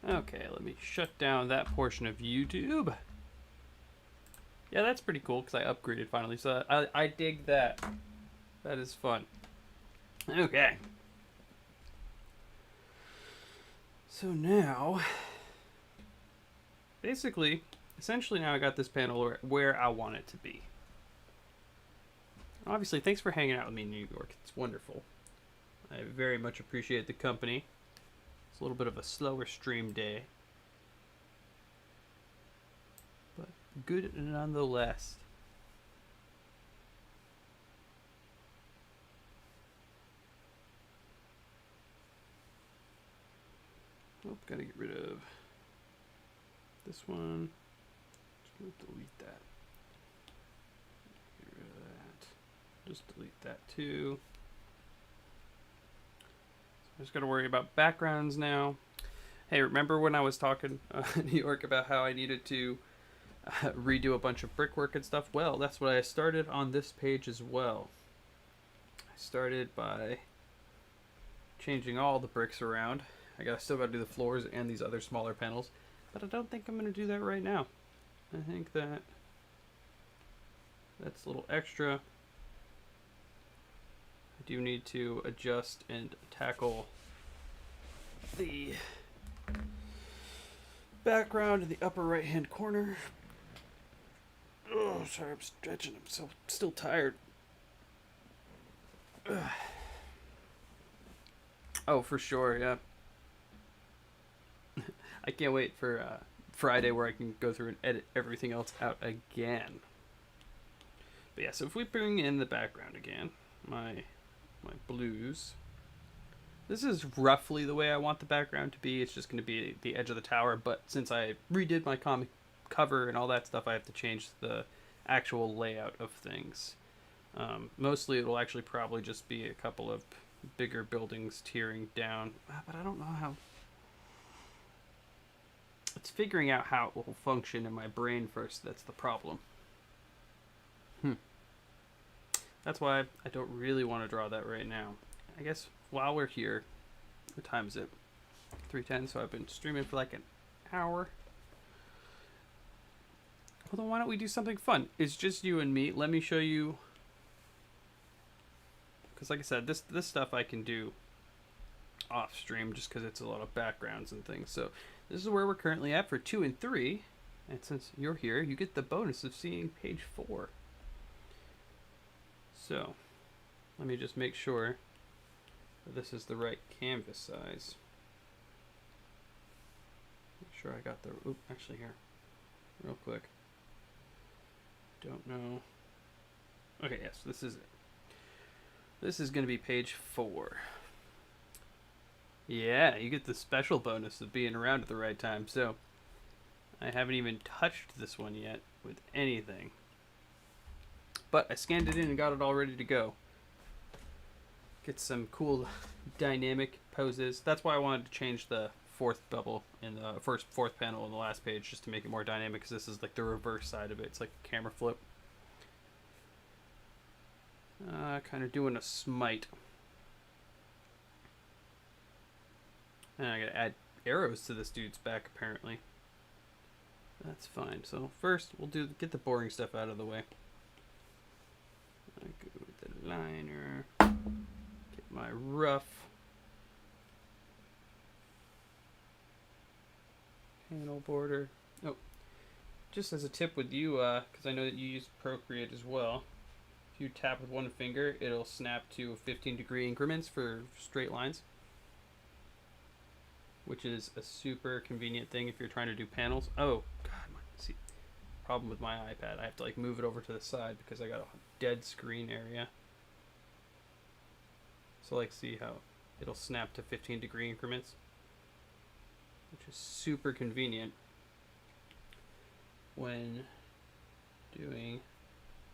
Okay, let me shut down that portion of YouTube. Yeah, that's pretty cool because I upgraded finally. So I dig that. That is fun. Okay. So now, basically, essentially now I got this panel where I want it to be. Obviously, thanks for hanging out with me in New York. It's wonderful. I very much appreciate the company. It's a little bit of a slower stream day, but good nonetheless. Oh, gotta get rid of this one. Just gonna delete that. Get rid of that. Just delete that too. I just got to worry about backgrounds now. Hey, remember when I was talking in New York about how I needed to redo a bunch of brickwork and stuff? Well, that's what I started on this page as well. I started by changing all the bricks around. Still got to do the floors and these other smaller panels, but I don't think I'm going to do that right now. I think that's a little extra. I do need to adjust and tackle the background in the upper right hand corner. Oh, sorry, I'm stretching. I'm still tired. Ugh. Oh, for sure, yeah. I can't wait for Friday where I can go through and edit everything else out again. But yeah, so if we bring in the background again, my blues. This is roughly the way I want the background to be. It's just going to be the edge of the tower, but since I redid my comic cover and all that stuff, I have to change the actual layout of things. Mostly it'll actually probably just be a couple of bigger buildings tearing down, but I don't know how. It's figuring out how it will function in my brain first. That's the problem. That's why I don't really want to draw that right now. I guess while we're here, what time is it? 3:10, so I've been streaming for like an hour. Well, then why don't we do something fun? It's just you and me. Let me show you. Because like I said, this stuff I can do off stream just because it's a lot of backgrounds and things. So this is where we're currently at for 2 and 3. And since you're here, you get the bonus of seeing page 4. So let me just make sure that this is the right canvas size. Make sure I got the, actually here, real quick. Don't know. Okay, yes, this is it. This is going to be page 4. Yeah, you get the special bonus of being around at the right time. So I haven't even touched this one yet with anything. But I scanned it in and got it all ready to go. Get some cool dynamic poses. That's why I wanted to change the fourth bubble in the fourth panel on the last page, just to make it more dynamic, because this is like the reverse side of it. It's like a camera flip. Kind of doing a smite. And I gotta add arrows to this dude's back, apparently. That's fine. So first, we'll get the boring stuff out of the way. I go with the liner. Get my rough panel border. Oh, just as a tip with you, because I know that you use Procreate as well. If you tap with one finger, it'll snap to 15-degree increments for straight lines, which is a super convenient thing if you're trying to do panels. Oh God, see, problem with my iPad. I have to like move it over to the side because I got a dead screen area. So like, see how it'll snap to 15-degree increments, which is super convenient when doing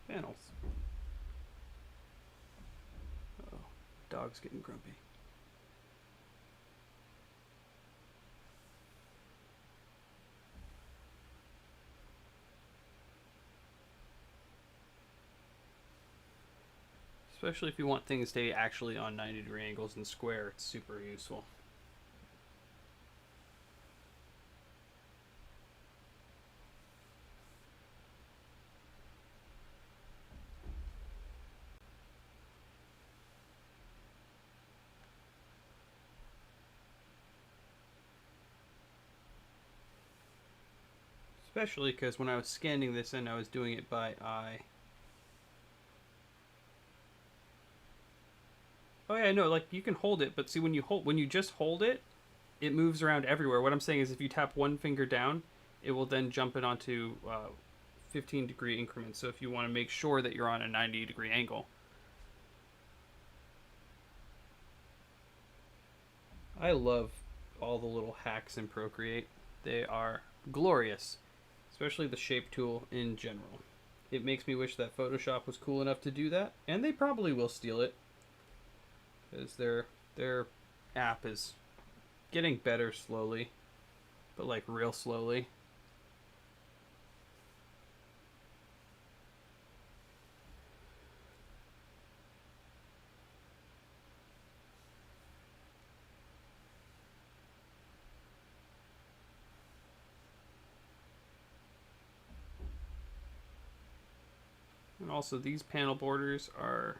panels. Oh, dog's getting grumpy. Especially if you want things to stay actually on 90-degree angles and square, it's super useful. Especially because when I was scanning this in, I was doing it by eye. Oh yeah, no, like you can hold it, but see when you just hold it, it moves around everywhere. What I'm saying is if you tap one finger down, it will then jump it onto 15-degree increments. So if you want to make sure that you're on a 90-degree angle. I love all the little hacks in Procreate. They are glorious, especially the shape tool in general. It makes me wish that Photoshop was cool enough to do that, and they probably will steal it, because their app is getting better slowly, but like real slowly. And also these panel borders are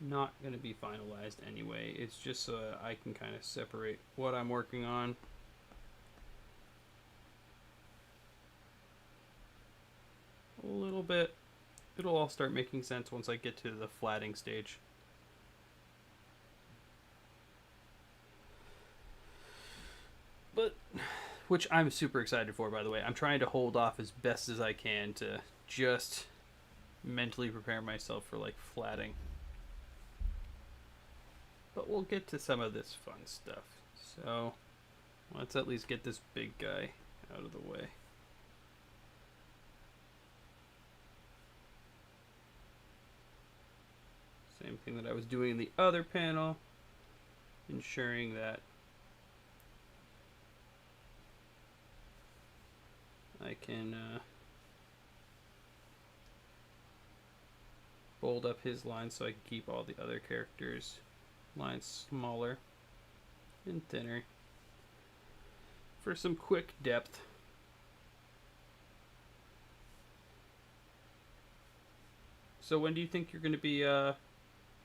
not going to be finalized anyway. It's just so I can kind of separate what I'm working on. A little bit. It'll all start making sense once I get to the flatting stage. But, which I'm super excited for, by the way. I'm trying to hold off as best as I can to just mentally prepare myself for like flatting. But we'll get to some of this fun stuff. So let's at least get this big guy out of the way. Same thing that I was doing in the other panel, ensuring that I can bold up his lines so I can keep all the other characters' lines smaller and thinner for some quick depth. So when do you think you're going to be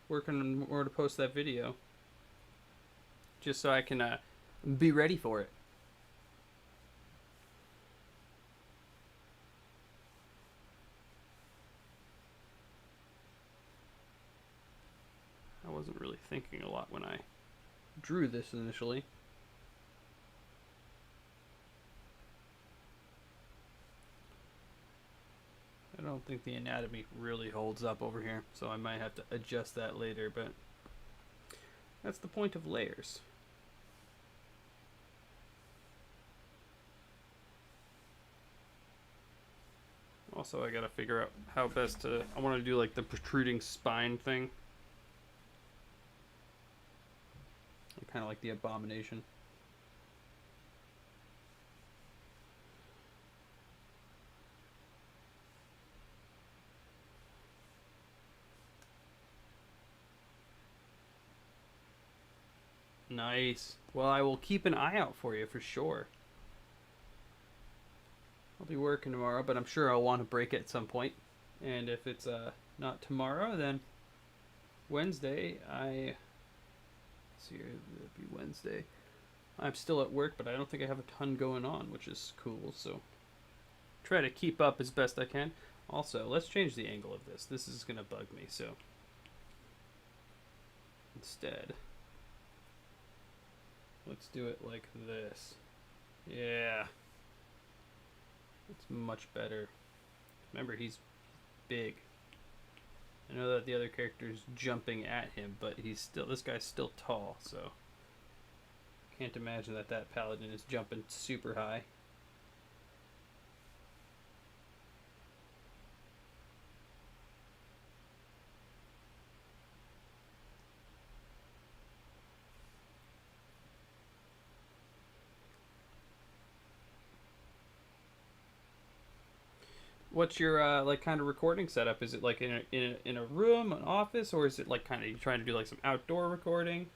working on more to post that video? Just so I can be ready for it. I wasn't really thinking a lot when I drew this initially. I don't think the anatomy really holds up over here, so I might have to adjust that later, but that's the point of layers. Also, I gotta figure out how best to... I want to do like the protruding spine thing. Kind of like the abomination. Nice. Well, I will keep an eye out for you for sure. I'll be working tomorrow, but I'm sure I'll want to break at some point. And if it's not tomorrow, then Wednesday, let's see here, it'll be Wednesday. I'm still at work, but I don't think I have a ton going on, which is cool, so try to keep up as best I can. Also, let's change the angle of this. This is going to bug me, so instead, let's do it like this. Yeah. It's much better. Remember, he's big. I know that the other character's jumping at him, but this guy's still tall, so can't imagine that paladin is jumping super high. What's your like kind of recording setup? Is it like in a room, an office, or is it like kind of you trying to do like some outdoor recording?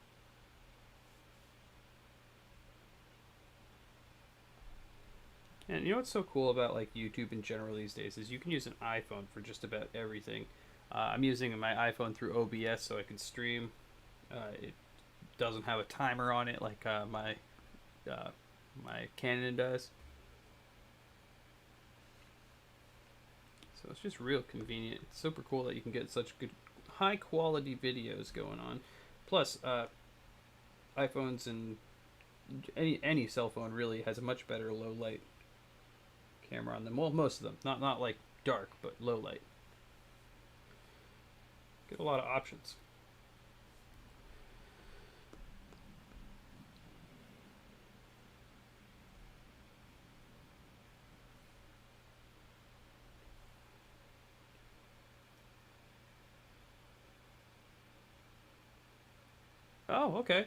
And you know what's so cool about like YouTube in general these days is you can use an iPhone for just about everything. I'm using my iPhone through OBS so I can stream. It doesn't have a timer on it like uh, my Canon does. So it's just real convenient. It's super cool that you can get such good, high quality videos going on. Plus, iPhones and any cell phone really has a much better low light camera on them. Well, most of them, not like dark, but low light. Get a lot of options. Oh, okay.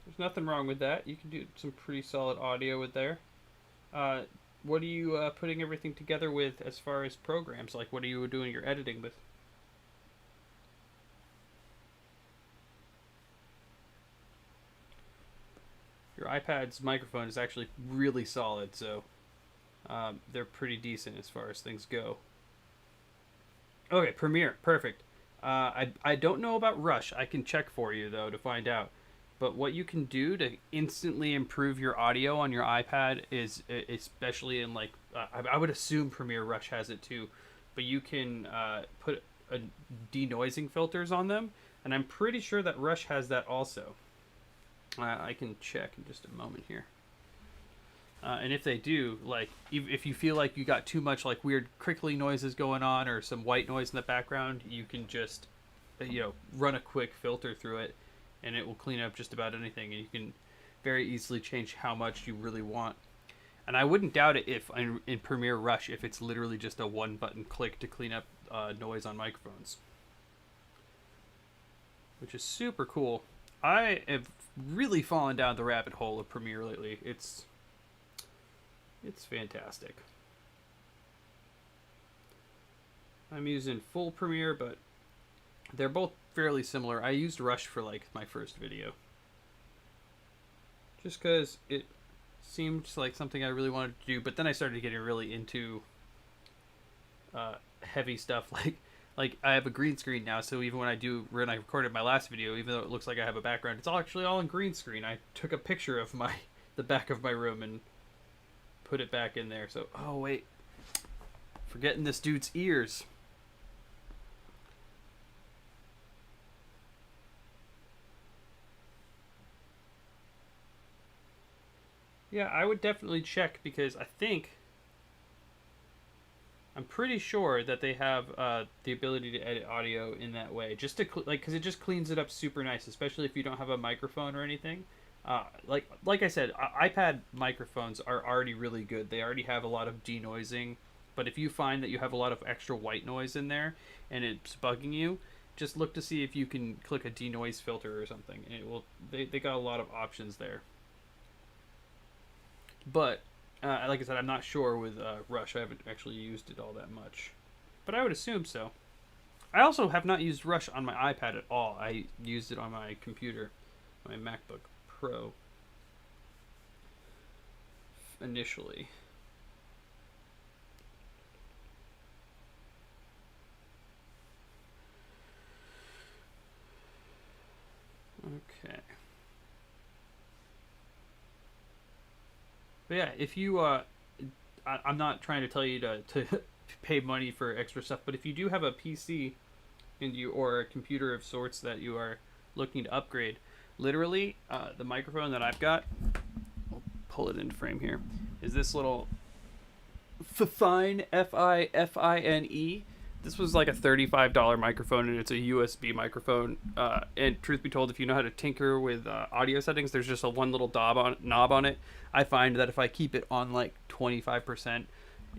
There's nothing wrong with that. You can do some pretty solid audio with there. Uh, what are you putting everything together with as far as programs? Like, what are you doing your editing with? Your iPad's microphone is actually really solid, so they're pretty decent as far as things go. Okay, Premiere, perfect. I don't know about Rush. I can check for you though to find out. But what you can do to instantly improve your audio on your iPad is, especially in like, I would assume Premiere Rush has it too, but you can put denoising filters on them, and I'm pretty sure that Rush has that also. I can check in just a moment here. And if they do, like, if you feel like you got too much like weird crickly noises going on or some white noise in the background, you can just, run a quick filter through it, and it will clean up just about anything. And you can very easily change how much you really want. And I wouldn't doubt it if in Premiere Rush, if it's literally just a one button click to clean up noise on microphones, which is super cool. I have really fallen down the rabbit hole of Premiere lately. It's fantastic. I'm using full Premiere, but they're both fairly similar. I used Rush for like my first video, just because it seemed like something I really wanted to do. But then I started getting really into heavy stuff, like I have a green screen now, so even when I recorded my last video, even though it looks like I have a background, it's actually all in green screen. I took a picture of the back of my room and put it back in there. So, oh wait, forgetting this dude's ears. Yeah, I would definitely check, because I'm pretty sure that they have the ability to edit audio in that way, just to because it just cleans it up super nice, especially if you don't have a microphone or anything. Like I said, iPad microphones are already really good. They already have a lot of denoising, but if you find that you have a lot of extra white noise in there and it's bugging you, just look to see if you can click a denoise filter or something, and it will. They got a lot of options there. But like I said, I'm not sure with Rush. I haven't actually used it all that much, but I would assume so. I also have not used Rush on my iPad at all. I used it on my computer, my MacBook Pro, initially. Okay. But yeah, if you, I'm not trying to tell you to pay money for extra stuff, but if you do have a PC or a computer of sorts that you are looking to upgrade, literally, the microphone that I've got, I'll pull it into frame here, is this little Fifine, Fifine. This was like a $35 microphone, and it's a USB microphone. And truth be told, if you know how to tinker with audio settings, there's just one little knob on it. I find that if I keep it on like 25%,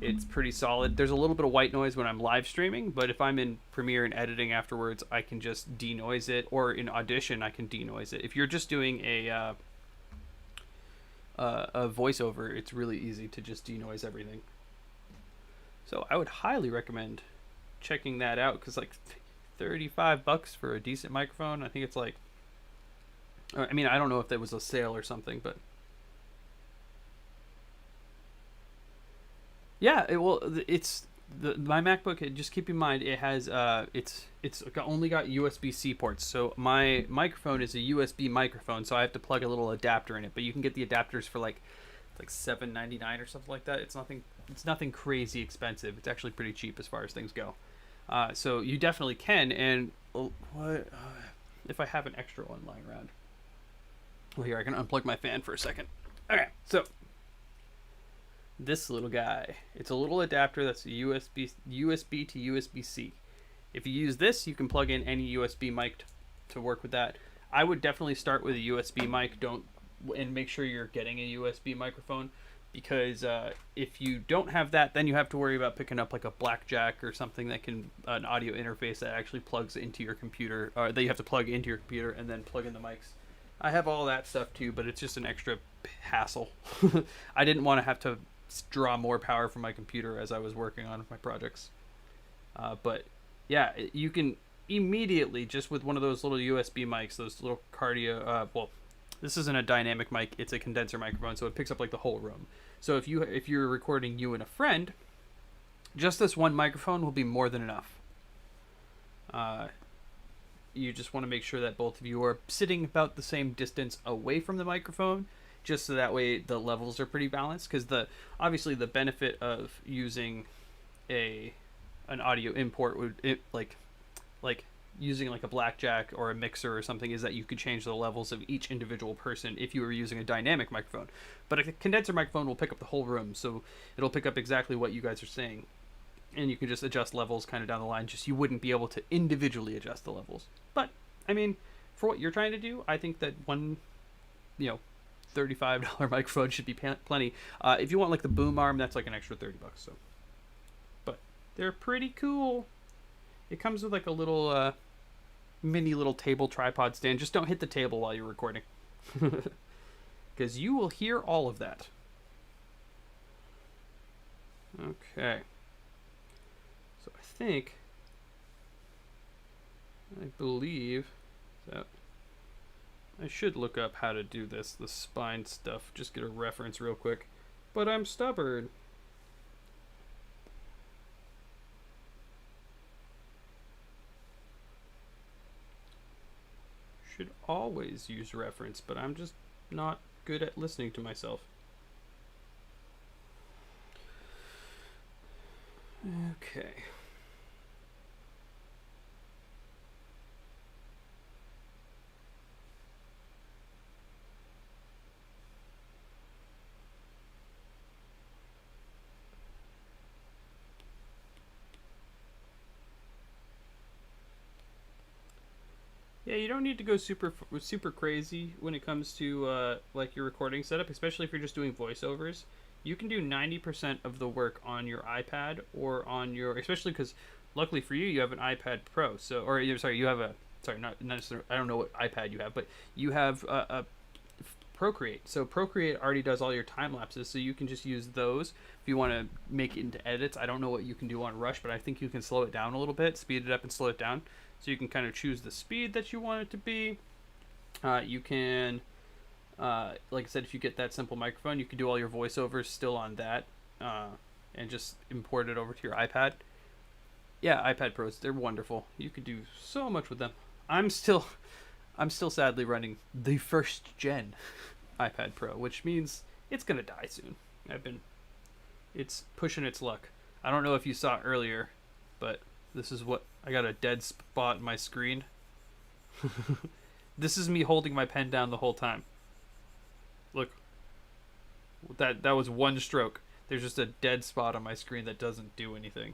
it's pretty solid. There's a little bit of white noise when I'm live streaming, but if I'm in Premiere and editing afterwards, I can just denoise it, or in Audition, I can denoise it. If you're just doing a voiceover, it's really easy to just denoise everything. So I would highly recommend checking that out because like $35 for a decent microphone. I think it's like, I mean, I don't know if that was a sale or something, but yeah, it's my MacBook. Just keep in mind it has only got USB-C ports. So my microphone is a USB microphone, so I have to plug a little adapter in it. But you can get the adapters for like $7.99 or something like that. It's nothing crazy expensive. It's actually pretty cheap as far as things go. So you definitely can. And if I have an extra one lying around? Well, here I can unplug my fan for a second. Okay, so this little guy. It's a little adapter that's a USB to USB-C. If you use this, you can plug in any USB mic to work with that. I would definitely start with a USB mic. And make sure you're getting a USB microphone, because if you don't have that, then you have to worry about picking up like a blackjack or something that can an audio interface that actually plugs into your computer, or that you have to plug into your computer and then plug in the mics. I have all that stuff too, but it's just an extra hassle. I didn't want to have to draw more power from my computer as I was working on my projects. But yeah, you can immediately, just with one of those little USB mics, those little this isn't a dynamic mic, it's a condenser microphone, so it picks up like the whole room. So if you're recording you and a friend, just this one microphone will be more than enough. You just want to make sure that both of you are sitting about the same distance away from the microphone, just so that way the levels are pretty balanced. Because obviously the benefit of using an audio import would like using like a blackjack or a mixer or something is that you could change the levels of each individual person if you were using a dynamic microphone. But a condenser microphone will pick up the whole room, so it'll pick up exactly what you guys are saying. And you can just adjust levels kind of down the line. Just you wouldn't be able to individually adjust the levels. But, I mean, for what you're trying to do, I think that one, $35 microphone should be plenty. If you want like the boom arm, that's like an extra $30. So, but they're pretty cool. It comes with like a little mini little table tripod stand. Just don't hit the table while you're recording, because you will hear all of that. Okay. So I believe that I should look up how to do the spine stuff, just get a reference real quick. But I'm stubborn. Should always use reference, but I'm just not good at listening to myself. Okay. Yeah, you don't need to go super crazy when it comes to like your recording setup, especially if you're just doing voiceovers. You can do 90% of the work on your iPad or on your, especially because luckily for you, you have an iPad Pro. So, or sorry, you have not necessarily, I don't know what iPad you have, but you have a Procreate. So Procreate already does all your time lapses, so you can just use those if you want to make it into edits. I don't know what you can do on Rush, but I think you can slow it down a little bit, speed it up and slow it down. So you can kind of choose the speed that you want it to be. You can, like I said, if you get that simple microphone, you can do all your voiceovers still on that, and just import it over to your iPad. Yeah, iPad Pros, they're wonderful. You could do so much with them. I'm still sadly running the first gen iPad Pro, which means it's gonna die soon. It's pushing its luck. I don't know if you saw earlier, but this is what I got, a dead spot in my screen. This is me holding my pen down the whole time. Look, that was one stroke. There's just a dead spot on my screen that doesn't do anything.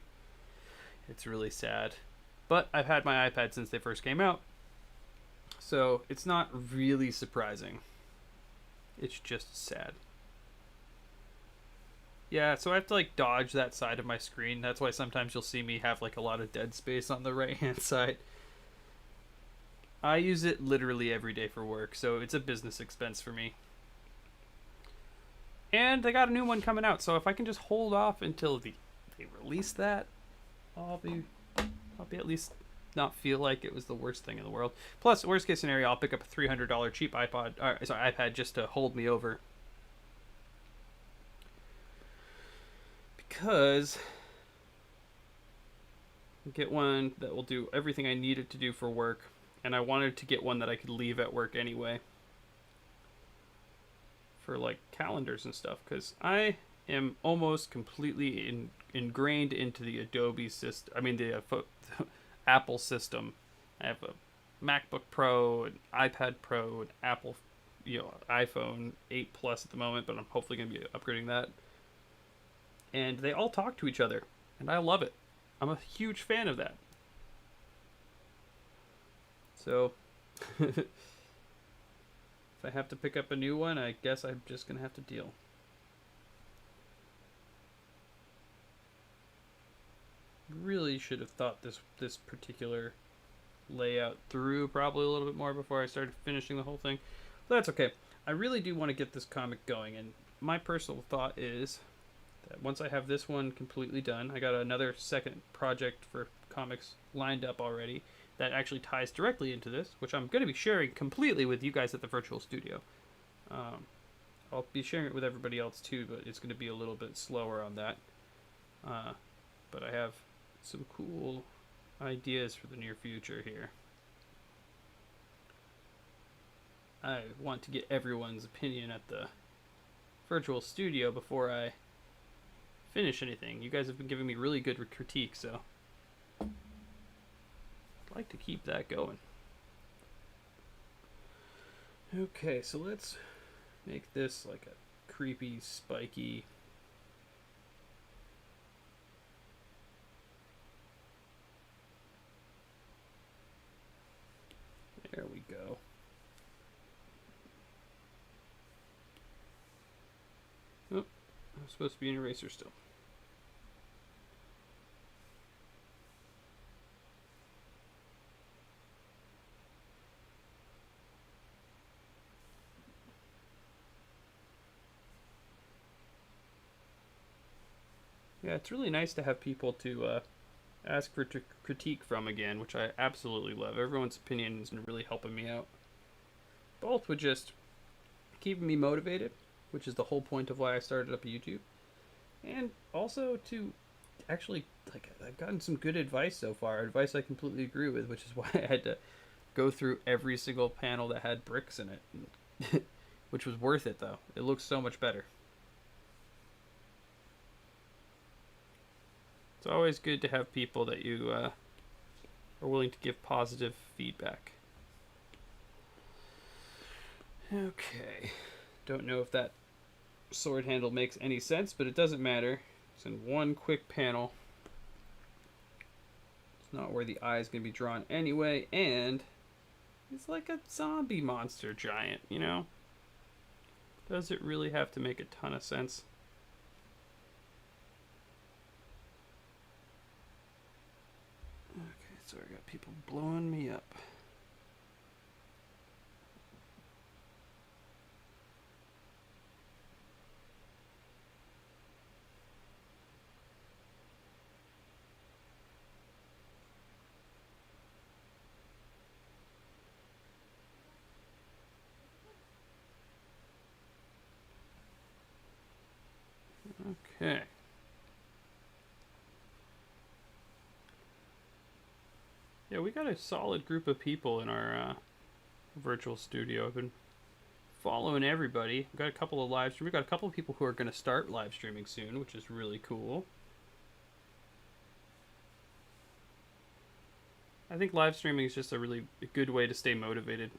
It's really sad. But I've had my iPad since they first came out, so it's not really surprising. It's just sad. Yeah, so I have to like dodge that side of my screen. That's why sometimes you'll see me have like a lot of dead space on the right hand side. I use it literally every day for work, so it's a business expense for me. And they got a new one coming out, so if I can just hold off until the they release that, I'll be at least not feel like it was the worst thing in the world. Plus, worst case scenario, I'll pick up a $300 cheap iPad just to hold me over. Because get one that will do everything I need it to do for work, and I wanted to get one that I could leave at work anyway for like calendars and stuff, because I am almost completely ingrained into the Adobe system. I mean the Apple system. I have a MacBook Pro, an iPad Pro, an Apple, iPhone 8 Plus at the moment, but I'm hopefully going to be upgrading that. And they all talk to each other, and I love it. I'm a huge fan of that. So, if I have to pick up a new one, I guess I'm just going to have to deal. Really should have thought this particular layout through probably a little bit more before I started finishing the whole thing. But that's okay. I really do want to get this comic going, and my personal thought is that once I have this one completely done, I got another second project for comics lined up already that actually ties directly into this, which I'm going to be sharing completely with you guys at the virtual studio. I'll be sharing it with everybody else too, but it's going to be a little bit slower on that. But I have some cool ideas for the near future here. I want to get everyone's opinion at the virtual studio before I finish anything. You guys have been giving me really good critique, so I'd like to keep that going. Okay, so let's make this like a creepy, spiky. There we go. Oh, I'm supposed to be an eraser still. Yeah, it's really nice to have people to ask for critique from again, which I absolutely love. Everyone's opinion has been really helping me out. Both with just keeping me motivated, which is the whole point of why I started up YouTube, and also to actually, like, I've gotten some good advice so far, advice I completely agree with, which is why I had to go through every single panel that had bricks in it, which was worth it though. It looks so much better. It's always good to have people that you are willing to give positive feedback. Okay. Don't know if that sword handle makes any sense, but it doesn't matter. It's in one quick panel. It's not where the eye is going to be drawn anyway, and it's like a zombie monster giant, you know? Does it really have to make a ton of sense? Okay, so I got people blowing me up. Okay. Yeah, we got a solid group of people in our virtual studio. I've been following everybody. We've got a couple of live streams. We've got a couple of people who are going to start live streaming soon, which is really cool. I think live streaming is just a really good way to stay motivated.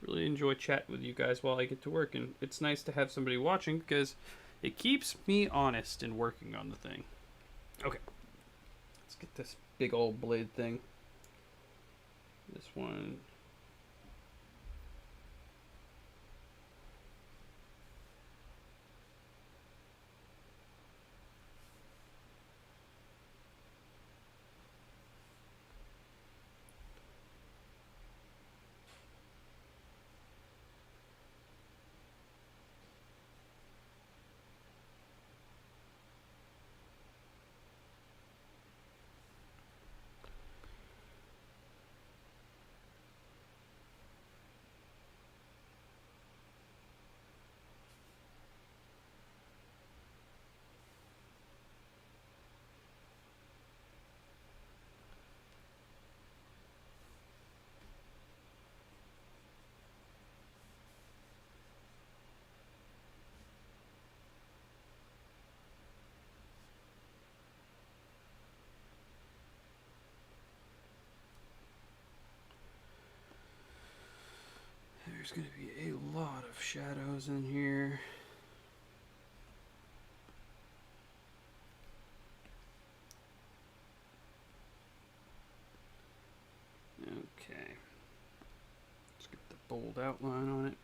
Really enjoy chatting with you guys while I get to work, and it's nice to have somebody watching because it keeps me honest in working on the thing. Okay. Let's get this big old blade thing. This one. There's going to be a lot of shadows in here. Okay. Let's get the bold outline on it.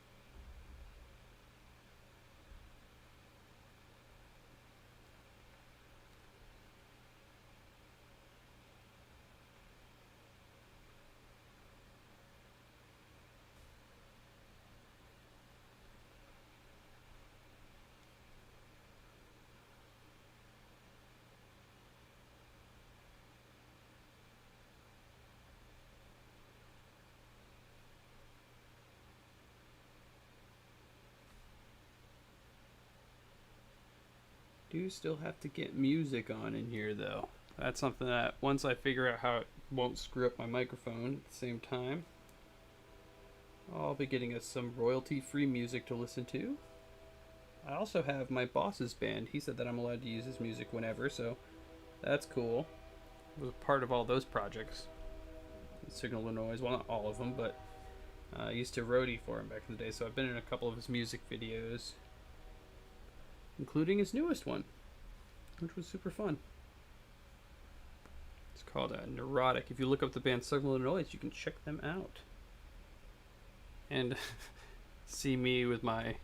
Do still have to get music on in here though. That's something that once I figure out how it won't screw up my microphone at the same time, I'll be getting us some royalty-free music to listen to. I also have my boss's band. He said that I'm allowed to use his music whenever, so that's cool. I was a part of all those projects. Signal to Noise, well, not all of them, but I used to roadie for him back in the day, so I've been in a couple of his music videos, including his newest one, which was super fun. It's called Neurotic. If you look up the band Signal to Noise, you can check them out. And see me with my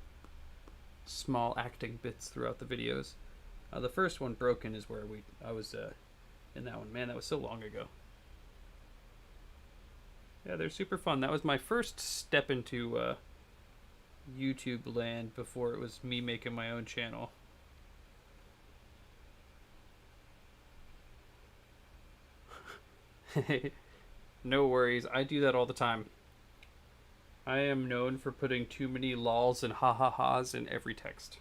small acting bits throughout the videos. The first one, Broken, is where I was in that one. Man, that was so long ago. Yeah, they're super fun. That was my first step into YouTube land before it was me making my own channel. No worries, I do that all the time. I am known for putting too many lols and ha-ha-has in every text.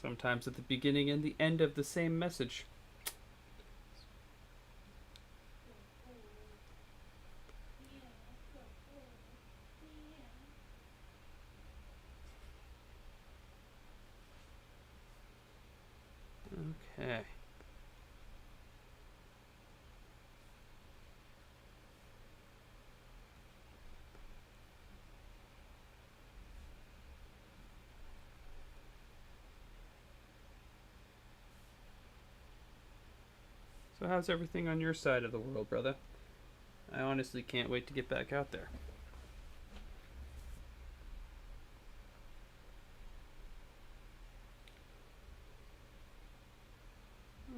Sometimes at the beginning and the end of the same message. Okay. So how's everything on your side of the world, brother? I honestly can't wait to get back out there.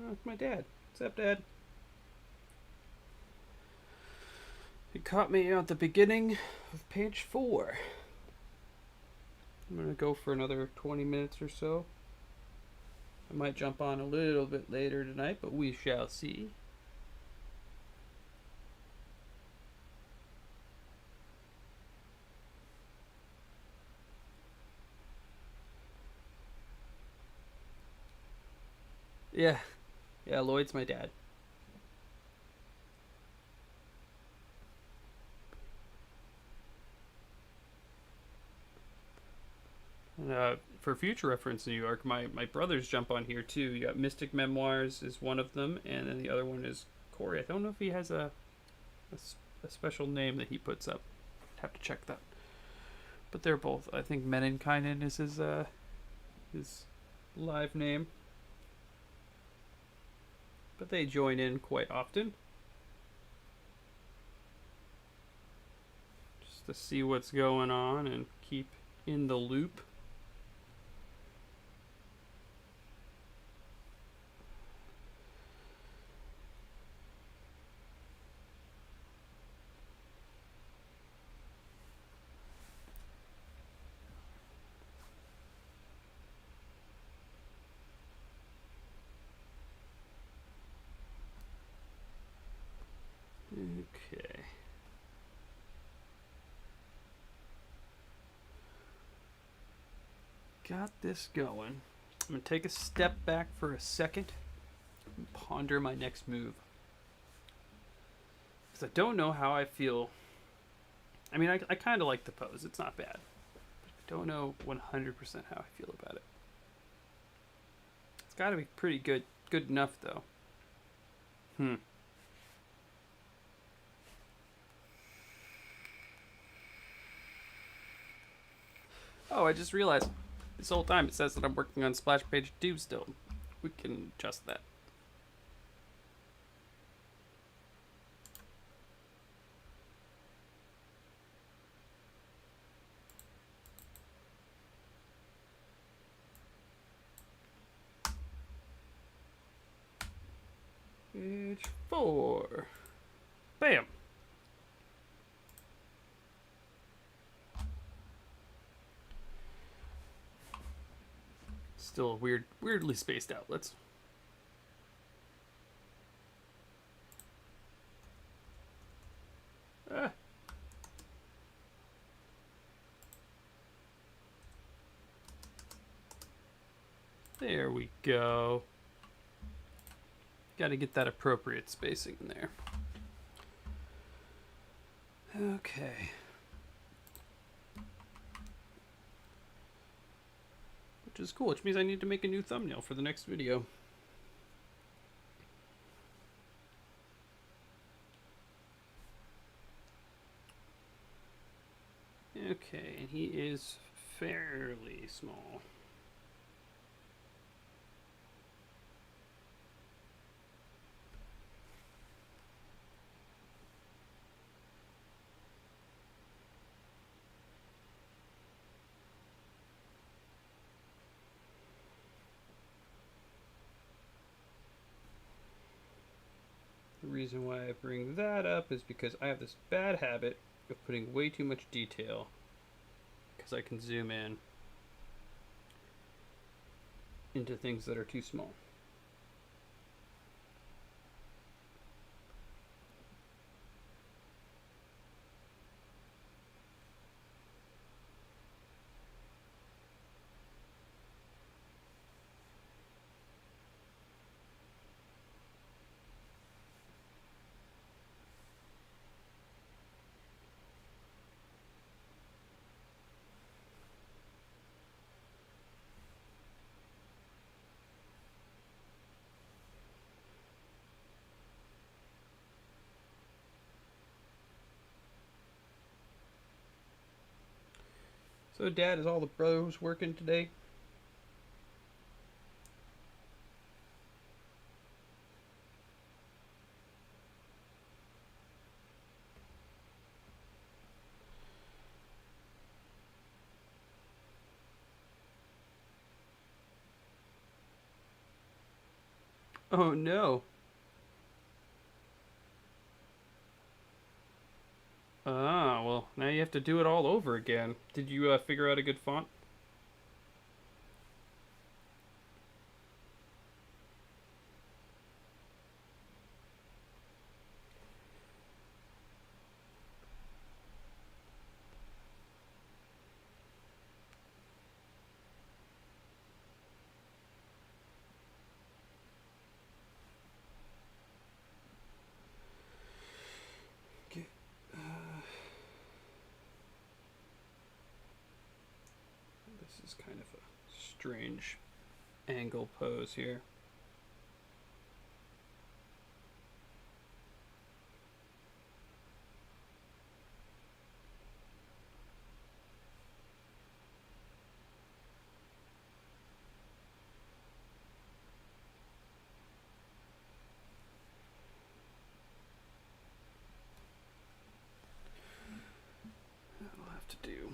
It's my dad. What's up, Dad? It caught me at the beginning of page 4. I'm going to go for another 20 minutes or so. I might jump on a little bit later tonight, but we shall see. Yeah, Lloyd's my dad. And, for future reference, New York, my brothers jump on here too. You got Mystic Memoirs is one of them, and then the other one is Corey. I don't know if he has a special name that he puts up. Have to check that. But they're both. I think Menenkainen is his live name. But they join in quite often. Just to see what's going on and keep in the loop. Okay. Got this going. I'm going to take a step back for a second and ponder my next move. Because I don't know how I feel. I mean, I kind of like the pose. It's not bad. I don't know 100% how I feel about it. It's got to be pretty good. Good enough, though. Oh, I just realized this whole time it says that I'm working on splash page 2 still. We can adjust that. Page 4. Bam. Still weirdly spaced outlets. Ah. There we go. Got to get that appropriate spacing in there. Okay. Which is cool, which means I need to make a new thumbnail for the next video. Okay, and he is fairly small. The reason why I bring that up is because I have this bad habit of putting way too much detail because I can zoom in into things that are too small. So, Dad, is all the bros working today? Oh no. Ah, well, now you have to do it all over again. Did you figure out a good font? Okay. This is kind of a strange angle pose here. I'll have to do.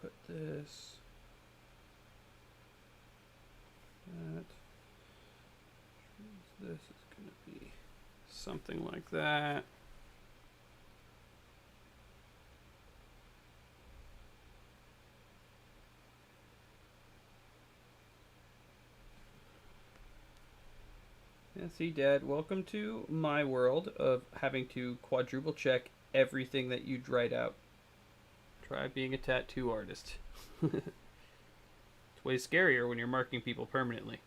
Put this. That. This is going to be something like that. Yeah, see, Dad, welcome to my world of having to quadruple check everything that you write out. Try being a tattoo artist. It's way scarier when you're marking people permanently.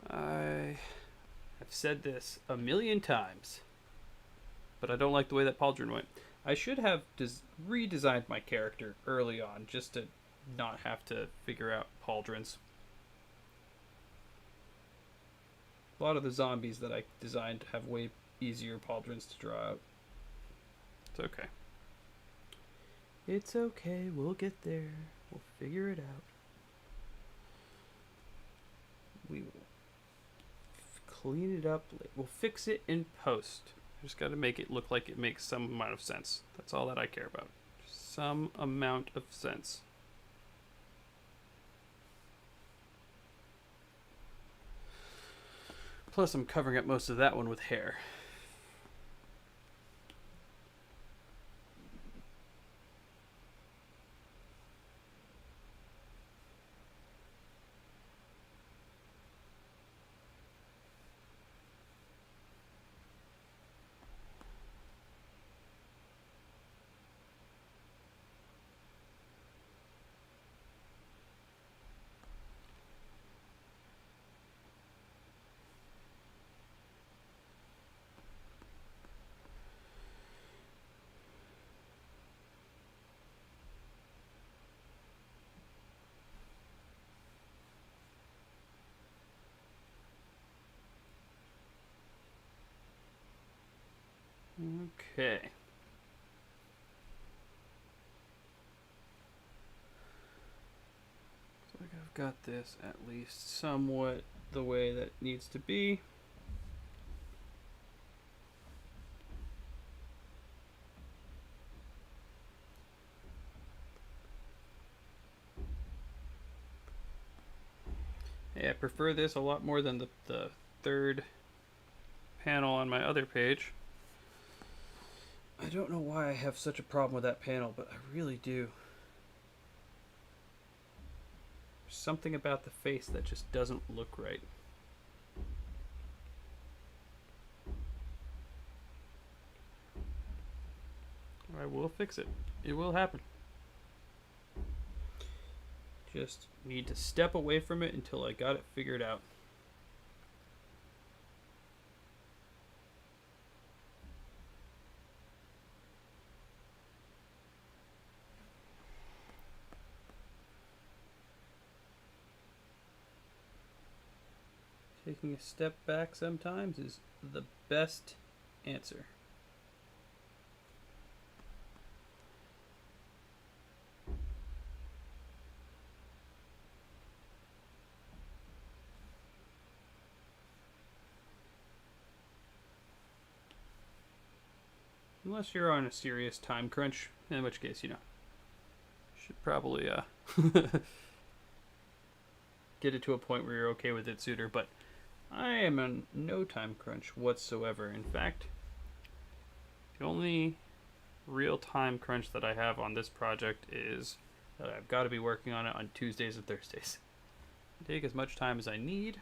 I've said this a million times, but I don't like the way that pauldron went. I should have redesigned my character early on just to not have to figure out pauldrons. A lot of the zombies that I designed have way easier pauldrons to draw out. It's okay. It's okay. We'll get there. We'll figure it out. We will clean it up. We'll fix it in post. Just got to make it look like it makes some amount of sense. That's all that I care about. Some amount of sense. Plus, I'm covering up most of that one with hair. Okay. So I've got this at least somewhat the way that needs to be. Yeah, I prefer this a lot more than the third panel on my other page. I don't know why I have such a problem with that panel, but I really do. There's something about the face that just doesn't look right. I will fix it. It will happen. Just need to step away from it until I got it figured out. Taking a step back sometimes is the best answer. Unless you're on a serious time crunch, in which case, you know, should probably get it to a point where you're okay with it sooner, but I am on no time crunch whatsoever. In fact, the only real time crunch that I have on this project is that I've got to be working on it on Tuesdays and Thursdays. I take as much time as I need.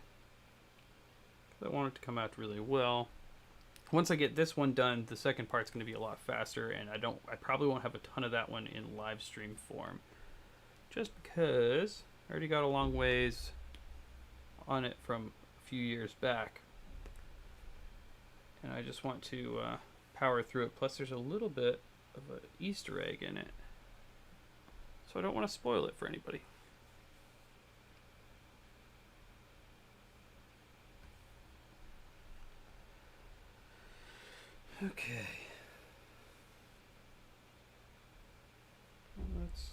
I want it to come out really well. Once I get this one done, the second part's going to be a lot faster, and I probably won't have a ton of that one in live stream form, just because I already got a long ways on it from a few years back, and I just want to power through it. Plus, there's a little bit of an Easter egg in it, so I don't want to spoil it for anybody. Okay. Let's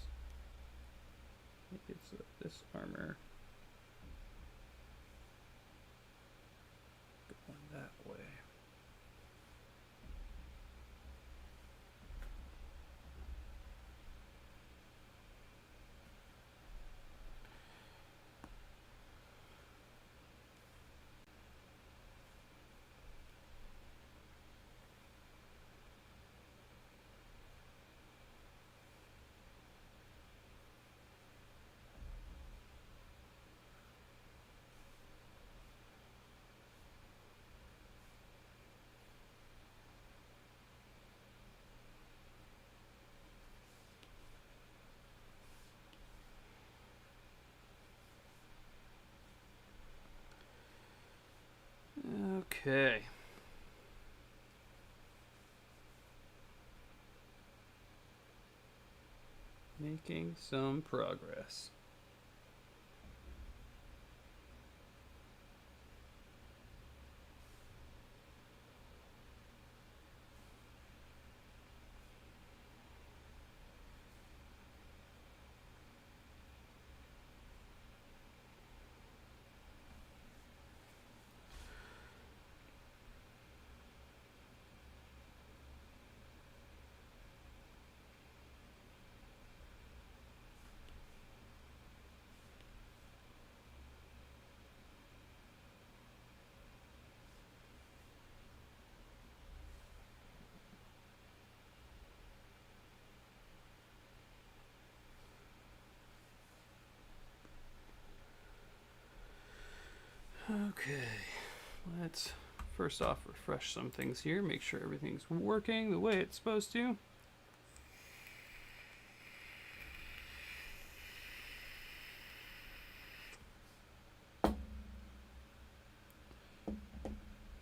make it so that this armor going that way. Okay. Making some progress. Okay, let's first off refresh some things here, make sure everything's working the way it's supposed to.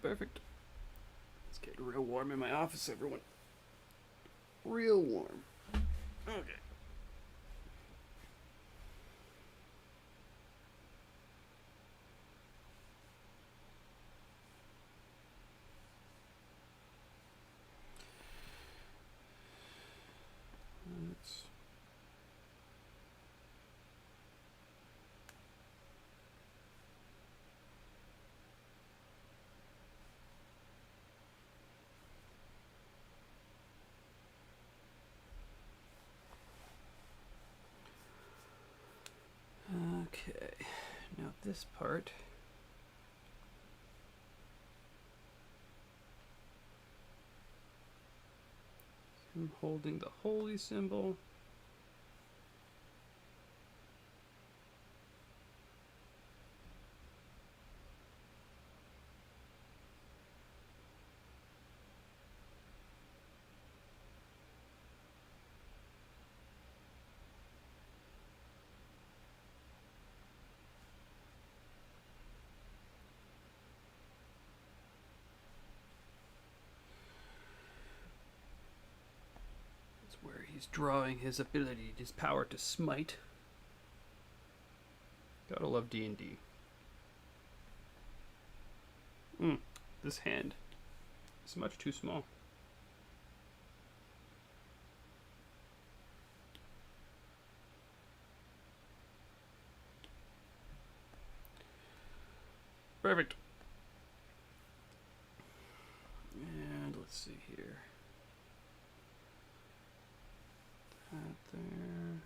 Perfect. It's getting real warm in my office, everyone. Real warm. Okay. Let's Okay, now this part. I'm holding the holy symbol. Where he's drawing his ability, his power to smite. Gotta love D&D. This hand is much too small. Perfect. And let's see here. That there.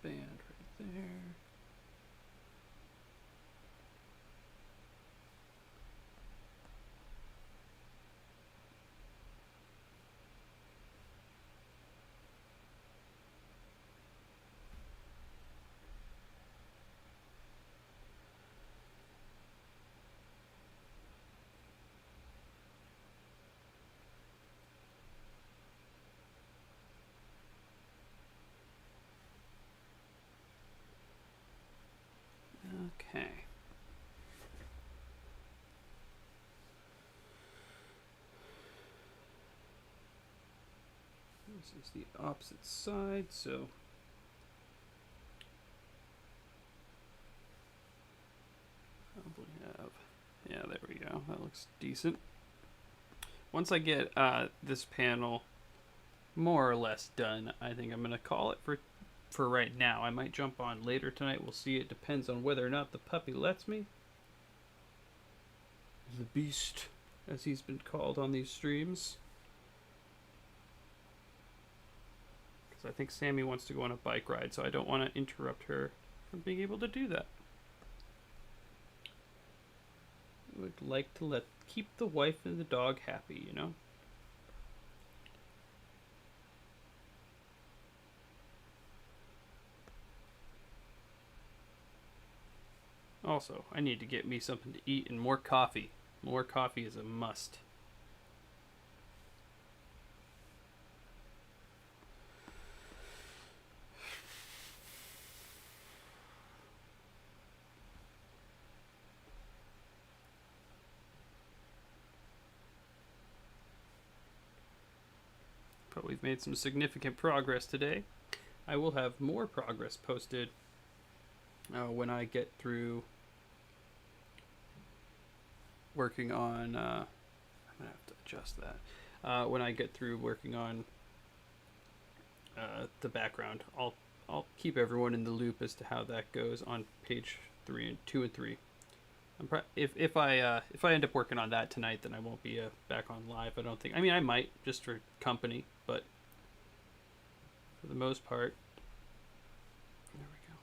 The band right there. Okay. This is the opposite side, so probably have, yeah, there we go. That looks decent. Once I get this panel more or less done, I think I'm gonna call it for right now. I might jump on later tonight. We'll see. It depends on whether or not the puppy lets me. The beast, as he's been called on these streams. Because I think Sammy wants to go on a bike ride, so I don't want to interrupt her from being able to do that. I would like to keep the wife and the dog happy, you know? Also, I need to get me something to eat and more coffee. More coffee is a must. we've made some significant progress today. I will have more progress posted when I get through working on. I'm gonna have to adjust that. When I get through working on the background, I'll keep everyone in the loop as to how that goes on page 2 and 3. If I end up working on that tonight, then I won't be back on live. I don't think. I mean, I might just for company, but for the most part, there we go.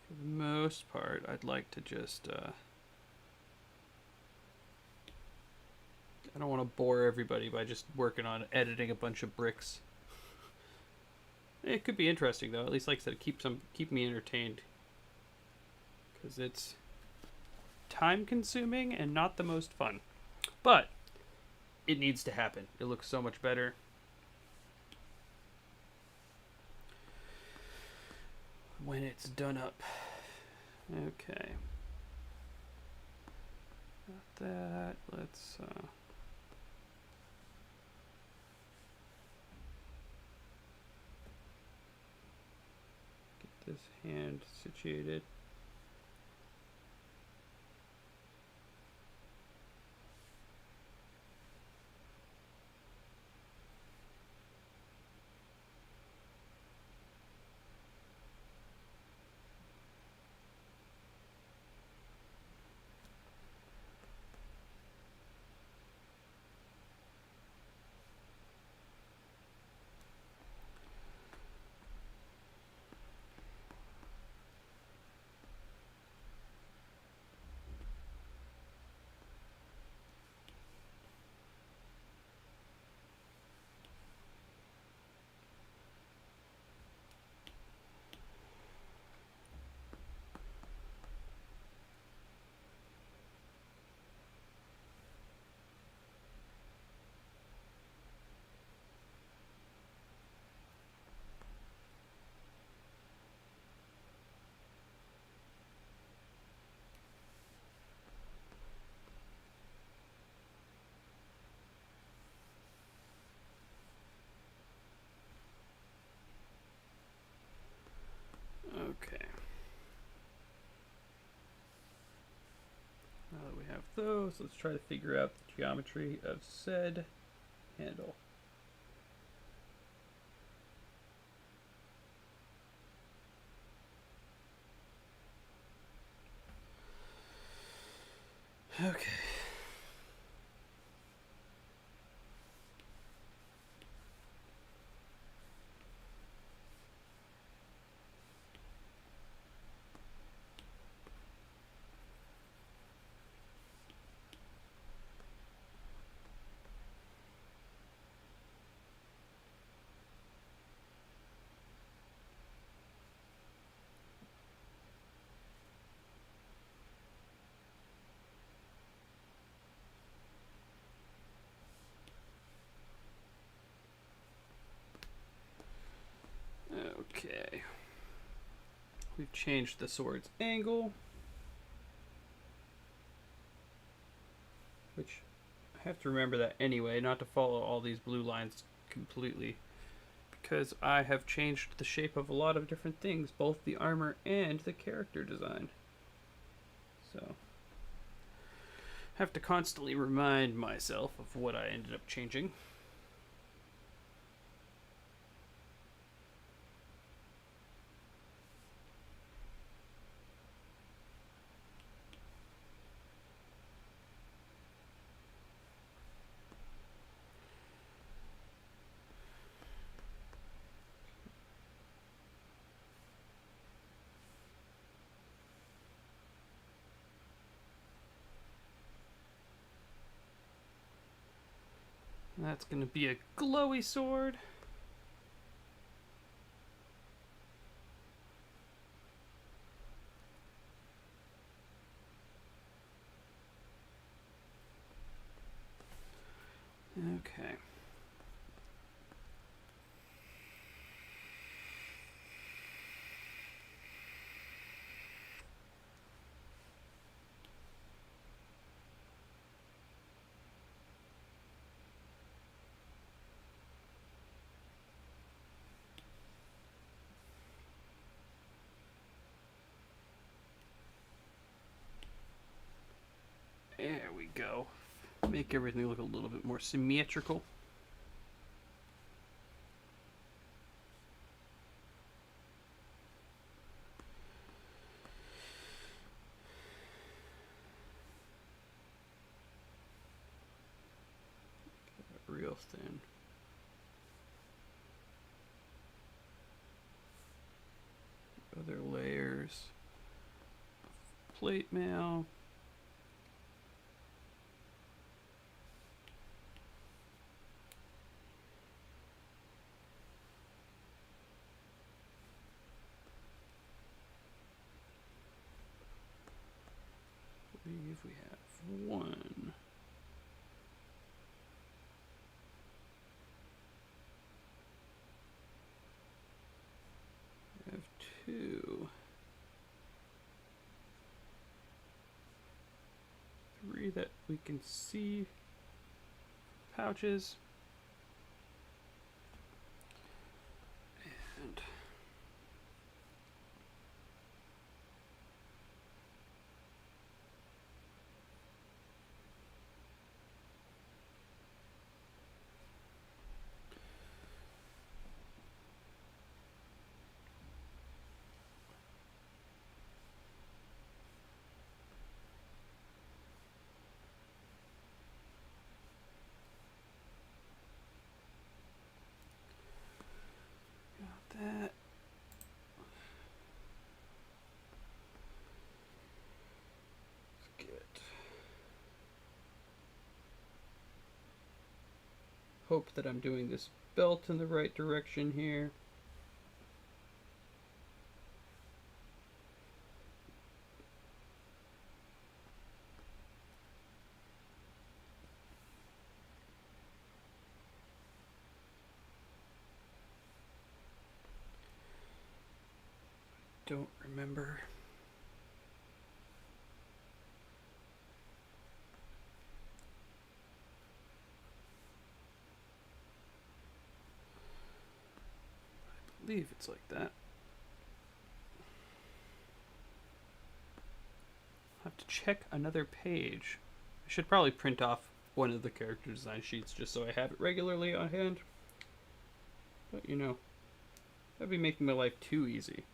For the most part, I'd like to just. I don't want to bore everybody by just working on editing a bunch of bricks. It could be interesting though. At least, like I said, keep me entertained. Because it's time consuming and not the most fun. But it needs to happen. It looks so much better. When it's done up. Okay. Got that. Let's get this hand situated. Okay. Now that we have those, let's try to figure out the geometry of said handle. Okay. Okay. We've changed the sword's angle, which I have to remember that anyway, not to follow all these blue lines completely, because I have changed the shape of a lot of different things, both the armor and the character design. So I have to constantly remind myself of what I ended up changing. That's going to be a glowy sword. Okay. make everything look a little bit more symmetrical. Real thin. Other layers. Plate mail. I believe we have one. We have two. Three that we can see. Pouches. And that. Let's get. Hope that I'm doing this belt in the right direction here. Don't remember. I believe it's like that. I'll have to check another page. I should probably print off one of the character design sheets just so I have it regularly on hand. But you know, that'd be making my life too easy.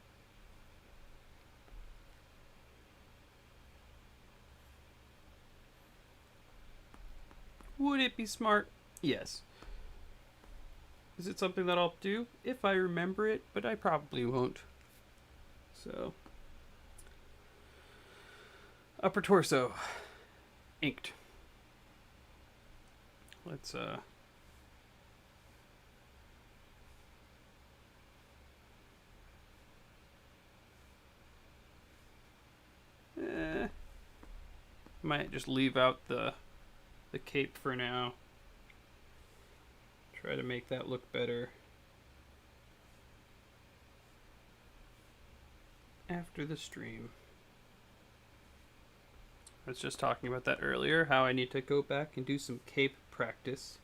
Would it be smart? Yes. Is it something that I'll do? If I remember it, but I probably won't. So. Upper torso. Inked. Let's, might just leave out the cape for now. Try to make that look better after the stream. I was just talking about that earlier, how I need to go back and do some cape practice.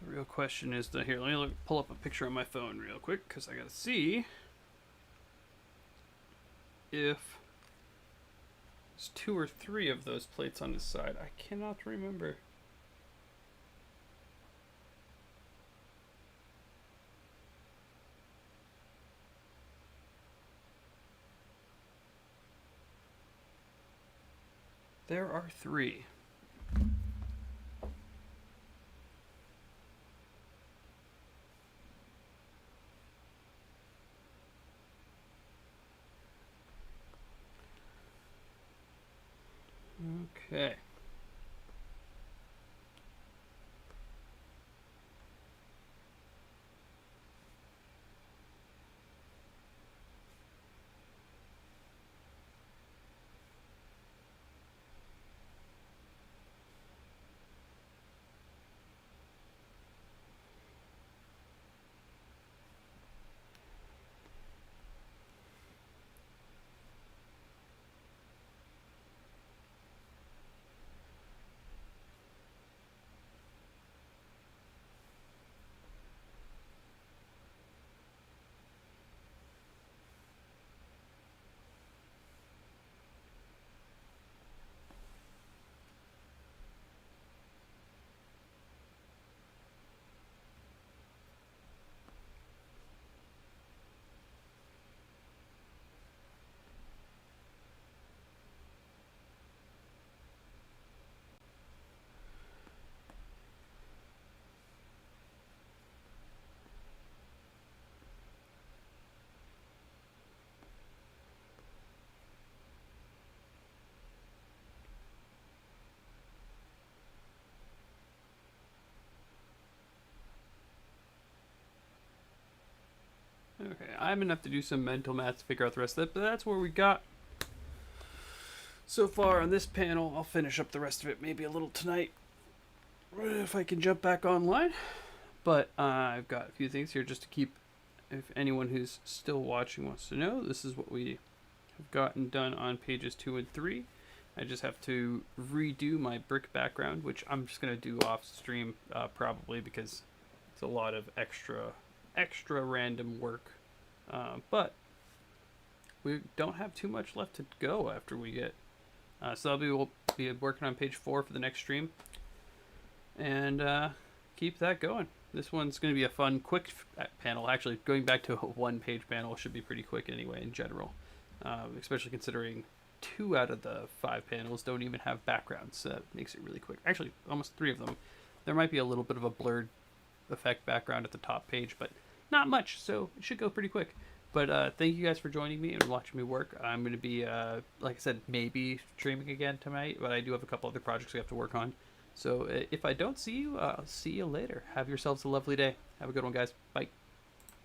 The real question is here, let me pull up a picture on my phone real quick because I gotta see if there's 2 or 3 of those plates on this side. I cannot remember. There are 3. Okay. I'm gonna have to do some mental math to figure out the rest of it, but that's where we got so far on this panel. I'll finish up the rest of it maybe a little tonight if I can jump back online. But I've got a few things here just to keep, if anyone who's still watching wants to know, this is what we have gotten done on pages 2 and 3. I just have to redo my brick background, which I'm just going to do off stream probably because it's a lot of extra random work. But we don't have too much left to go after we get... so we'll be working on page 4 for the next stream. And keep that going. This one's going to be a fun, quick panel. Actually, going back to a one-page panel should be pretty quick anyway in general. Especially considering 2 out of the 5 panels don't even have backgrounds. So that makes it really quick. Actually, almost 3 of them. There might be a little bit of a blurred effect background at the top page, but not much, so it should go pretty quick. But thank you guys for joining me and watching me work. I'm going to be, like I said, maybe streaming again tonight, but I do have a couple other projects we have to work on. So if I don't see you, I'll see you later. Have yourselves a lovely day. Have a good one, guys. Bye.